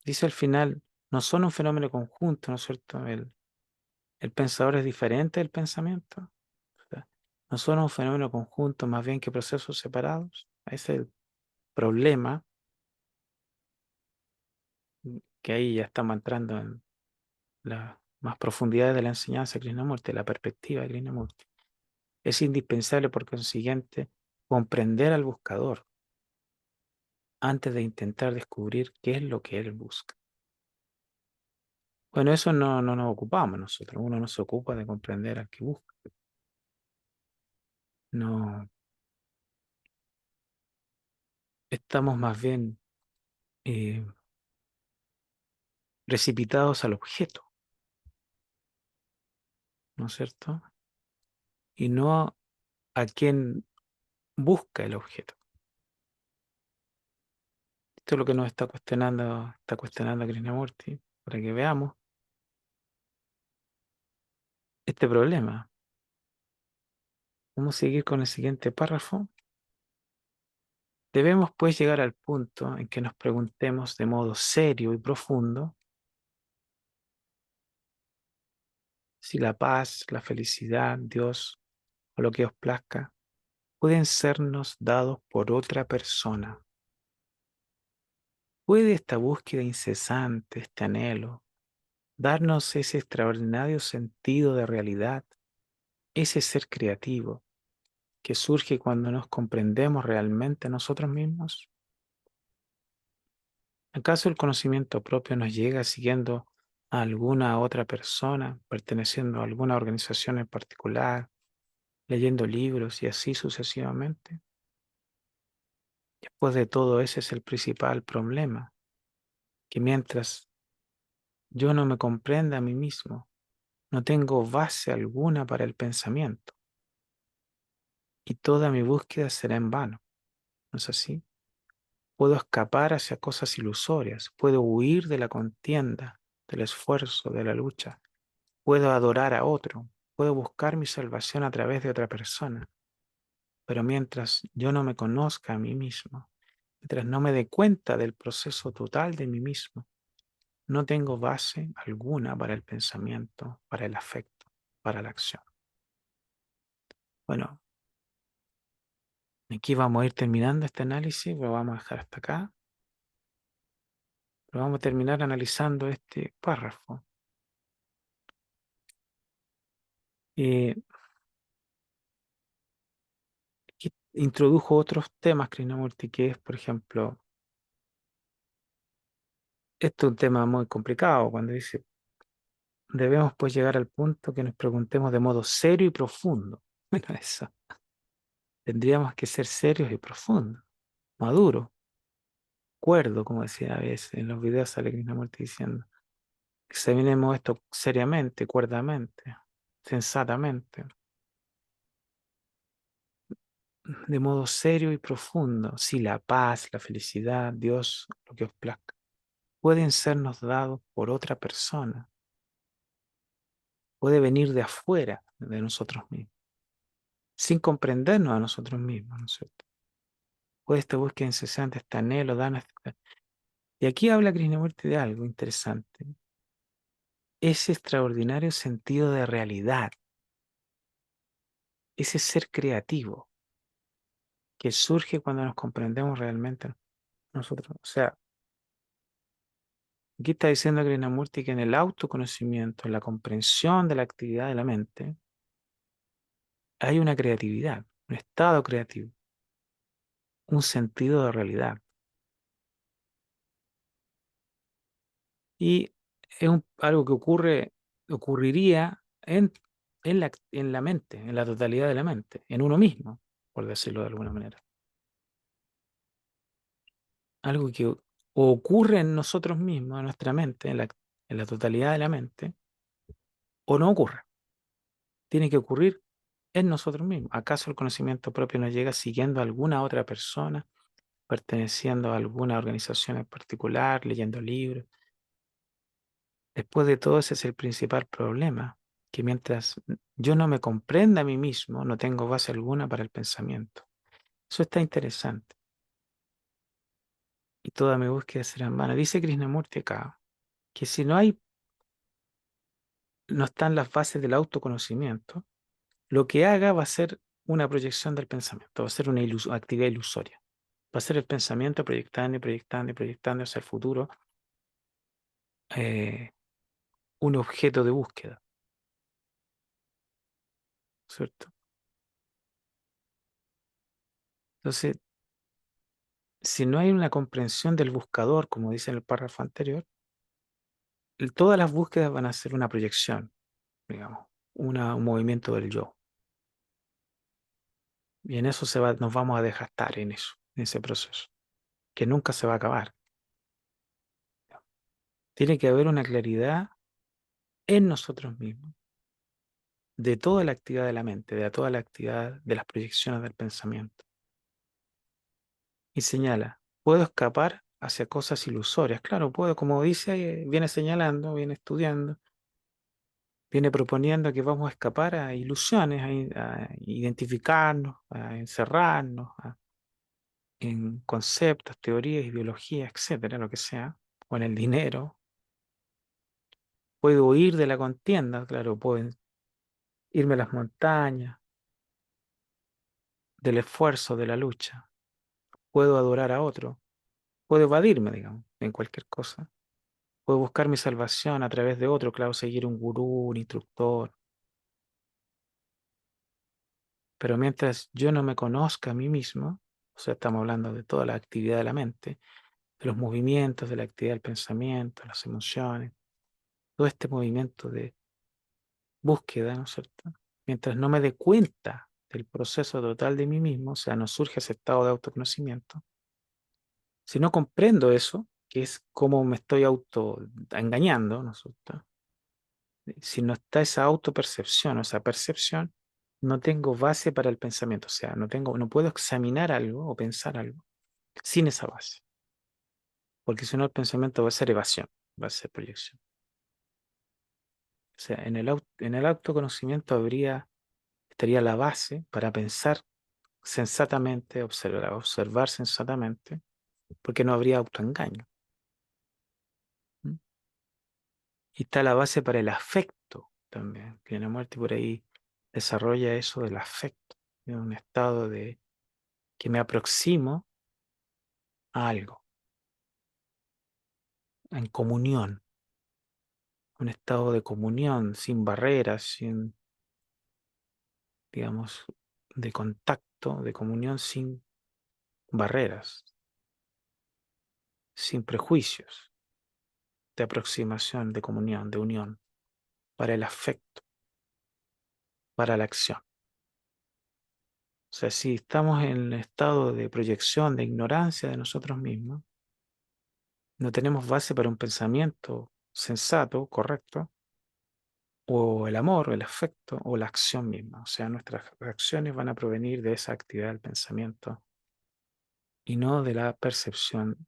Dice al final, no son un fenómeno conjunto, ¿no es cierto? El pensador es diferente del pensamiento. O sea, no son un fenómeno conjunto, más bien que procesos separados. Ese es el problema, que ahí ya estamos entrando en las más profundidades de la enseñanza de Krishnamurti, la perspectiva de Krishnamurti. Es indispensable, por consiguiente, comprender al buscador antes de intentar descubrir qué es lo que él busca. Bueno, eso no nos ocupamos nosotros. Uno no se ocupa de comprender al que busca. No, estamos más bien eh, precipitados al objeto, ¿no es cierto? Y no a quien busca el objeto. Esto es lo que nos está cuestionando Krishnamurti, para que veamos este problema. Vamos a seguir con el siguiente párrafo. Debemos pues llegar al punto en que nos preguntemos de modo serio y profundo si la paz, la felicidad, Dios o lo que os plazca pueden sernos dados por otra persona. ¿Puede esta búsqueda incesante, este anhelo, darnos ese extraordinario sentido de realidad, ese ser creativo que surge cuando nos comprendemos realmente a nosotros mismos? ¿Acaso el conocimiento propio nos llega siguiendo a alguna otra persona, perteneciendo a alguna organización en particular, leyendo libros y así sucesivamente? Después de todo, ese es el principal problema, que mientras yo no me comprenda a mí mismo, no tengo base alguna para el pensamiento y toda mi búsqueda será en vano. ¿No es así? Puedo escapar hacia cosas ilusorias, puedo huir de la contienda, del esfuerzo, de la lucha, puedo adorar a otro, puedo buscar mi salvación a través de otra persona, pero mientras yo no me conozca a mí mismo, mientras no me dé cuenta del proceso total de mí mismo, no tengo base alguna para el pensamiento, para el afecto, para la acción. Bueno, aquí vamos a ir terminando este análisis, lo vamos a dejar hasta acá, pero vamos a terminar analizando este párrafo. Eh, Aquí introdujo otros temas Krishnamurti, que es, por ejemplo, esto es un tema muy complicado cuando dice, debemos pues llegar al punto que nos preguntemos de modo serio y profundo. Bueno, eso, tendríamos que ser serios y profundos, maduros, cuerdo, como decía a veces en los videos sale Krishnamurti diciendo, examinemos esto seriamente, cuerdamente, sensatamente, de modo serio y profundo, si la paz, la felicidad, Dios, lo que os plazca, pueden sernos dados por otra persona, puede venir de afuera de nosotros mismos, sin comprendernos a nosotros mismos, ¿no es cierto? Puede esta búsqueda incesante, este anhelo, y aquí habla Krishnamurti de algo interesante, ese extraordinario sentido de realidad, ese ser creativo que surge cuando nos comprendemos realmente nosotros. O sea, aquí está diciendo Krishnamurti que en el autoconocimiento, en la comprensión de la actividad de la mente, hay una creatividad, un estado creativo, un sentido de realidad. Y es algo que ocurriría en la mente, en la totalidad de la mente, en uno mismo, por decirlo de alguna manera. Algo que ocurre en nosotros mismos, en nuestra mente, en la totalidad de la mente, o no ocurre. Tiene que ocurrir en nosotros mismos. ¿Acaso el conocimiento propio nos llega siguiendo a alguna otra persona, perteneciendo a alguna organización en particular, leyendo libros? Después de todo, ese es el principal problema, que mientras yo no me comprenda a mí mismo, no tengo base alguna para el pensamiento. Eso está interesante. Y toda mi búsqueda será en vano. Dice Krishnamurti acá, que si no están las bases del autoconocimiento, lo que haga va a ser una proyección del pensamiento, va a ser una actividad ilusoria. Va a ser el pensamiento proyectando y proyectando y proyectando hacia el futuro eh, un objeto de búsqueda, ¿cierto? Entonces, si no hay una comprensión del buscador, como dice en el párrafo anterior, todas las búsquedas van a ser una proyección, digamos, un movimiento del yo. Y en eso nos vamos a desgastar en eso, en ese proceso, que nunca se va a acabar. Tiene que haber una claridad en nosotros mismos, de toda la actividad de la mente, de toda la actividad de las proyecciones del pensamiento. Y señala, puedo escapar hacia cosas ilusorias. Claro, puedo, como dice, viene señalando, viene estudiando, viene proponiendo que vamos a escapar a ilusiones, a identificarnos, a encerrarnos en conceptos, teorías, ideologías, etcétera, lo que sea, o en el dinero. Puedo huir de la contienda, claro, puedo irme a las montañas, del esfuerzo, de la lucha. Puedo adorar a otro, puedo evadirme, digamos, en cualquier cosa. Puedo buscar mi salvación a través de otro, claro, seguir un gurú, un instructor. Pero mientras yo no me conozca a mí mismo, o sea, estamos hablando de toda la actividad de la mente, de los movimientos, de la actividad del pensamiento, las emociones, todo este movimiento de búsqueda, ¿no es cierto? Mientras no me dé cuenta del proceso total de mí mismo, o sea, no surge ese estado de autoconocimiento, si no comprendo eso, que es cómo me estoy auto engañando, ¿no es cierto? Si no está esa autopercepción o esa percepción, no tengo base para el pensamiento, o sea, no puedo examinar algo o pensar algo sin esa base, porque si no el pensamiento va a ser evasión, va a ser proyección. O sea, en el autoconocimiento estaría la base para pensar sensatamente, observar sensatamente, porque no habría autoengaño. ¿Mm? Y está la base para el afecto también, que en la muerte por ahí desarrolla eso del afecto, de un estado de que me aproximo a algo, en comunión, un estado de comunión, sin barreras, sin, digamos, de contacto, de comunión sin barreras, sin prejuicios, de aproximación, de comunión, de unión, para el afecto, para la acción. O sea, si estamos en el estado de proyección, de ignorancia de nosotros mismos, no tenemos base para un pensamiento sensato, correcto, o el amor, o el afecto, o la acción misma. O sea, nuestras reacciones van a provenir de esa actividad del pensamiento y no de la percepción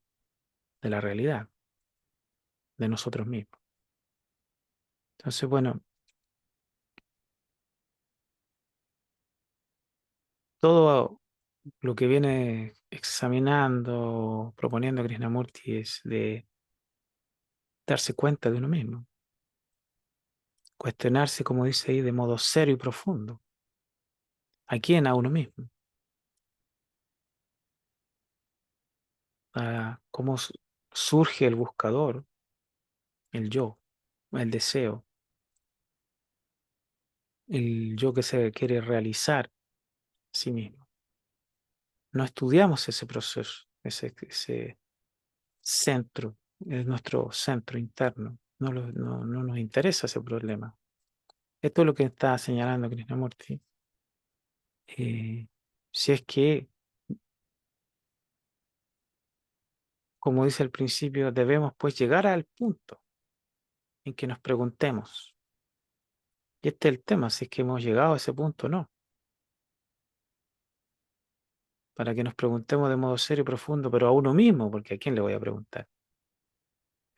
de la realidad, de nosotros mismos. Entonces, bueno, todo lo que viene examinando, proponiendo Krishnamurti es de darse cuenta de uno mismo, cuestionarse, como dice ahí, de modo serio y profundo. ¿A quién? A uno mismo. A cómo surge el buscador, el yo, el deseo, el yo que se quiere realizar a sí mismo. No estudiamos ese proceso, ese centro, es nuestro centro interno. no nos interesa ese problema. Esto es lo que está señalando Krishnamurti. Si es que, como dice al principio, debemos pues llegar al punto en que nos preguntemos, y este es el tema, si es que hemos llegado a ese punto o no, para que nos preguntemos de modo serio y profundo, pero a uno mismo, porque ¿a quién le voy a preguntar?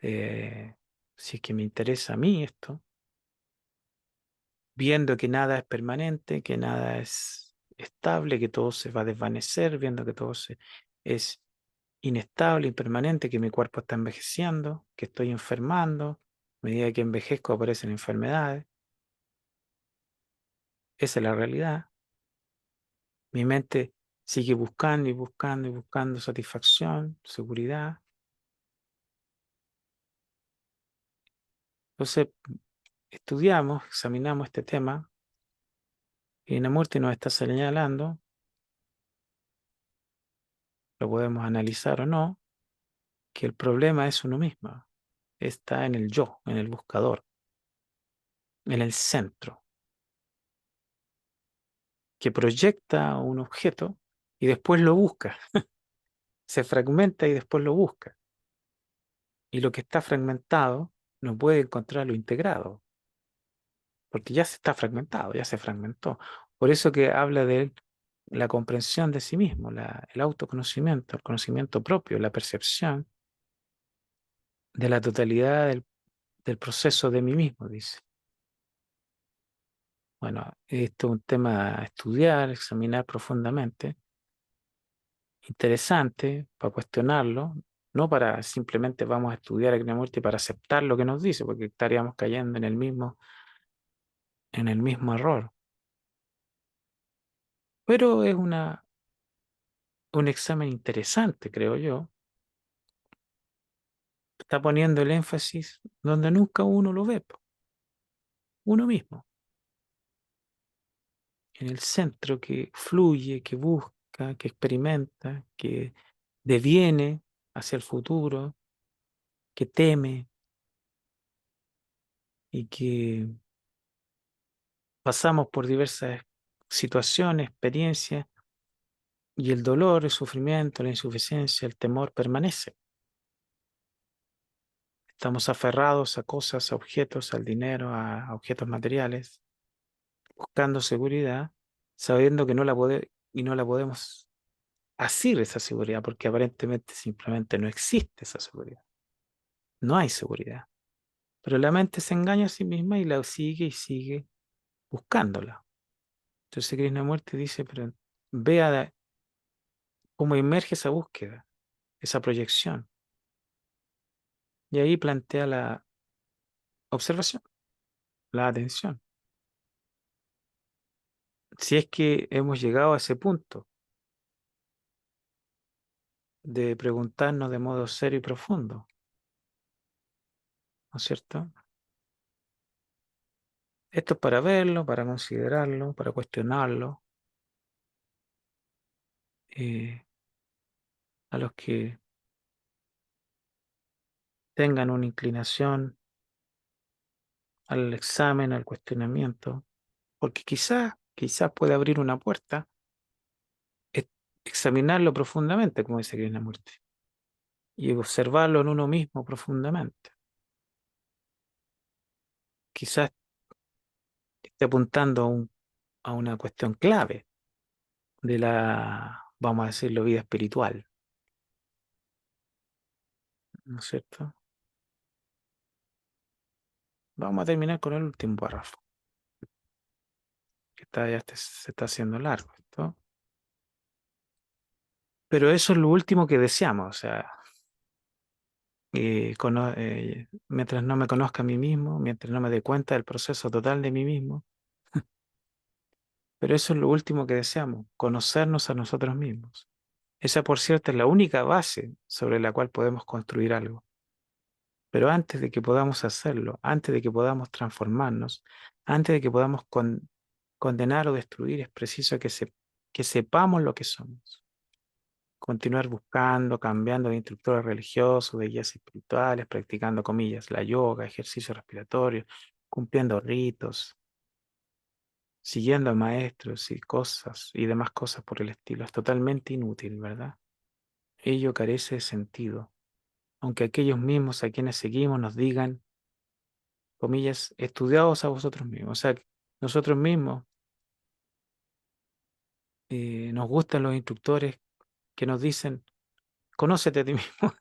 Si es que me interesa a mí esto, viendo que nada es permanente, que nada es estable, que todo se va a desvanecer, viendo que todo es inestable, impermanente, que mi cuerpo está envejeciendo, que estoy enfermando, a medida que envejezco aparecen enfermedades. Esa es la realidad. Mi mente sigue buscando y buscando y buscando satisfacción, seguridad. Entonces, estudiamos, examinamos este tema y Namurti nos está señalando, lo podemos analizar o no, que el problema es uno mismo, está en el yo, en el buscador, en el centro, que proyecta un objeto y después lo busca, se fragmenta y después lo busca. Y lo que está fragmentado no puede encontrar lo integrado, porque ya se está fragmentado, ya se fragmentó. Por eso que habla de la comprensión de sí mismo, el autoconocimiento, el conocimiento propio, la percepción de la totalidad del proceso de mí mismo, dice. Bueno, esto es un tema a estudiar, examinar profundamente, interesante para cuestionarlo, no para simplemente vamos a estudiar a Krishnamurti para aceptar lo que nos dice, porque estaríamos cayendo en el mismo error. Pero es un examen interesante, creo yo. Está poniendo el énfasis donde nunca uno lo ve, uno mismo, en el centro que fluye, que busca, que experimenta, que deviene hacia el futuro, que teme y que pasamos por diversas situaciones, experiencias, y el dolor, el sufrimiento, la insuficiencia, el temor permanece. Estamos aferrados a cosas, a objetos, al dinero, a objetos materiales, buscando seguridad, sabiendo que no la podemos asir esa seguridad, porque aparentemente simplemente no existe esa seguridad. No hay seguridad. Pero la mente se engaña a sí misma y la sigue y sigue buscándola. Entonces Krishnamurti dice, pero vea cómo emerge esa búsqueda, esa proyección. Y ahí plantea la observación, la atención. Si es que hemos llegado a ese punto de preguntarnos de modo serio y profundo, ¿no es cierto? Esto es para verlo, para considerarlo, para cuestionarlo. A los que tengan una inclinación al examen, al cuestionamiento, porque quizás puede abrir una puerta, e- examinarlo profundamente, como dice Krishnamurti, y observarlo en uno mismo profundamente. Quizás esté apuntando a una cuestión clave de vamos a decirlo, vida espiritual, ¿no es cierto? Vamos a terminar con el último párrafo, que se está haciendo largo, ¿esto? Pero eso es lo último que deseamos, o sea, mientras no me conozca a mí mismo, mientras no me dé cuenta del proceso total de mí mismo, pero eso es lo último que deseamos, conocernos a nosotros mismos. Esa, por cierto, es la única base sobre la cual podemos construir algo. Pero antes de que podamos hacerlo, antes de que podamos transformarnos, antes de que podamos condenar o destruir, es preciso que sepamos lo que somos. continuar buscando, cambiando de instructores religiosos, de guías espirituales, practicando, comillas, la yoga, ejercicio respiratorio, cumpliendo ritos, siguiendo a maestros y cosas y demás cosas por el estilo. Es totalmente inútil, ¿verdad? Ello carece de sentido, aunque aquellos mismos a quienes seguimos nos digan, comillas, estudiaos a vosotros mismos. O sea, que nosotros mismos nos gustan los instructores que nos dicen, conócete a ti mismo.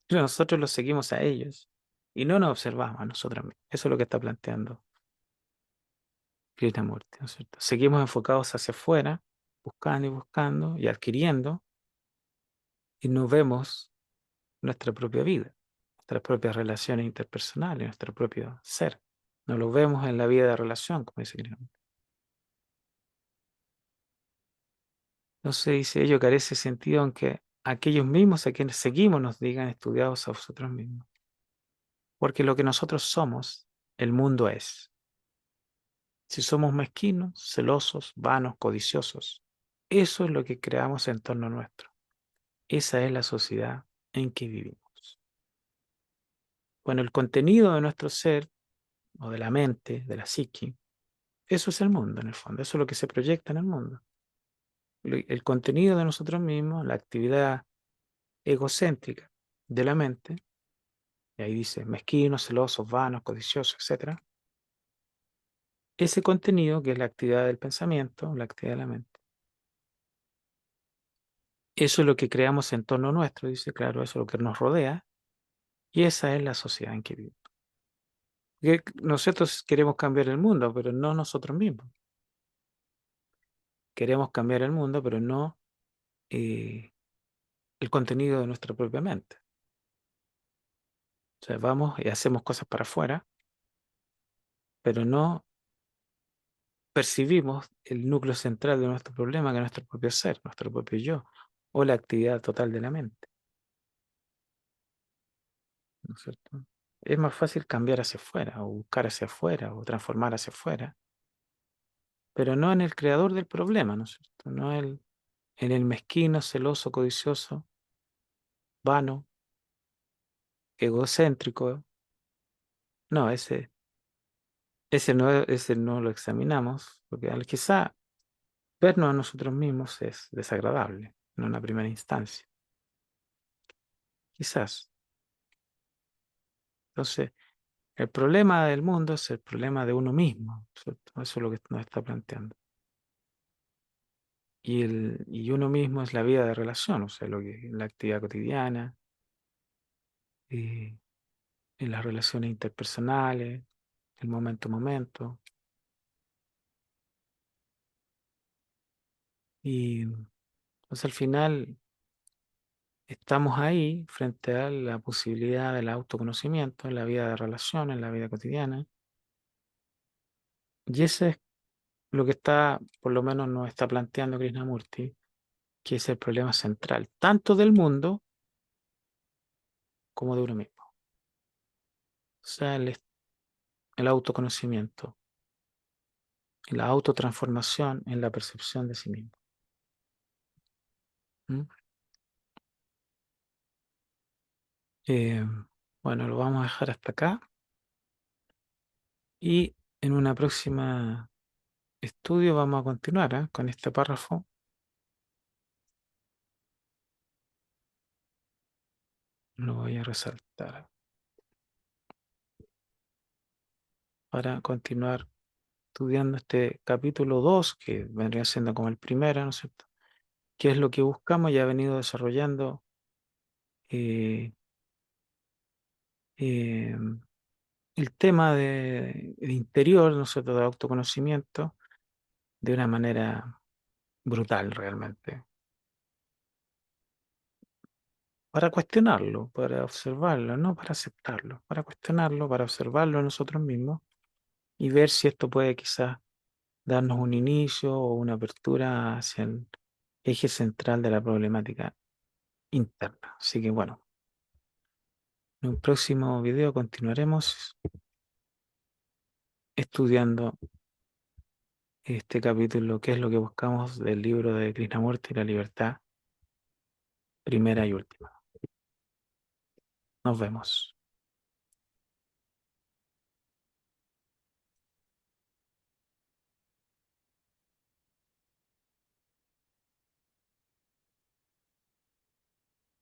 Pero nosotros los seguimos a ellos y no nos observamos a nosotros mismos. Eso es lo que está planteando Krishnamurti, ¿no es cierto? Seguimos enfocados hacia afuera, buscando y adquiriendo, y no vemos nuestra propia vida, nuestras propias relaciones interpersonales, nuestro propio ser. No lo vemos en la vida de relación, como dice Krishnamurti. Entonces dice, ello carece de sentido aunque aquellos mismos a quienes seguimos nos digan estudiados a vosotros mismos. Porque lo que nosotros somos, el mundo es. Si somos mezquinos, celosos, vanos, codiciosos, eso es lo que creamos en torno nuestro. Esa es la sociedad en que vivimos. Bueno, el contenido de nuestro ser, o de la mente, de la psique, eso es el mundo en el fondo, eso es lo que se proyecta en el mundo. El contenido de nosotros mismos, la actividad egocéntrica de la mente, y ahí dice mezquinos, celosos, vanos, codiciosos, etc. Ese contenido, que es la actividad del pensamiento, la actividad de la mente, eso es lo que creamos en torno nuestro, dice, claro, eso es lo que nos rodea, y esa es la sociedad en que vivimos. Que nosotros queremos cambiar el mundo, pero no nosotros mismos. Queremos cambiar el mundo, pero no el contenido de nuestra propia mente. O sea, vamos y hacemos cosas para afuera, pero no percibimos el núcleo central de nuestro problema, que es nuestro propio ser, nuestro propio yo, o la actividad total de la mente, ¿no es cierto? Es más fácil cambiar hacia afuera, o buscar hacia afuera, o transformar hacia afuera, pero no en el creador del problema, ¿no es cierto? No en el mezquino, celoso, codicioso, vano, egocéntrico. No, ese no lo examinamos, porque quizá vernos a nosotros mismos es desagradable en una primera instancia, quizás. Entonces, el problema del mundo es el problema de uno mismo, ¿cierto? Eso es lo que nos está planteando. Y uno mismo es la vida de relación, o sea, la actividad cotidiana, en las relaciones interpersonales, el momento a momento. Y pues al final estamos ahí frente a la posibilidad del autoconocimiento en la vida de relación, en la vida cotidiana. Y ese es lo que está, por lo menos nos está planteando Krishnamurti, que es el problema central, tanto del mundo como de uno mismo. O sea, el autoconocimiento, la autotransformación en la percepción de sí mismo. ¿Mm? Eh, bueno, lo vamos a dejar hasta acá y en una próxima estudio vamos a continuar con este párrafo. Lo voy a resaltar para continuar estudiando este capítulo 2 que vendría siendo como el primero, ¿no es cierto? ¿Qué es lo que buscamos? Ya ha venido desarrollando eh, eh, el tema del interior, ¿no es cierto?, de autoconocimiento de una manera brutal realmente. Para cuestionarlo, para observarlo, no para aceptarlo, para cuestionarlo, para observarlo nosotros mismos y ver si esto puede quizás darnos un inicio o una apertura hacia el eje central de la problemática interna. Así que bueno, en un próximo video continuaremos estudiando este capítulo, qué es lo que buscamos del libro de Krishnamurti, La libertad primera y última. Nos vemos.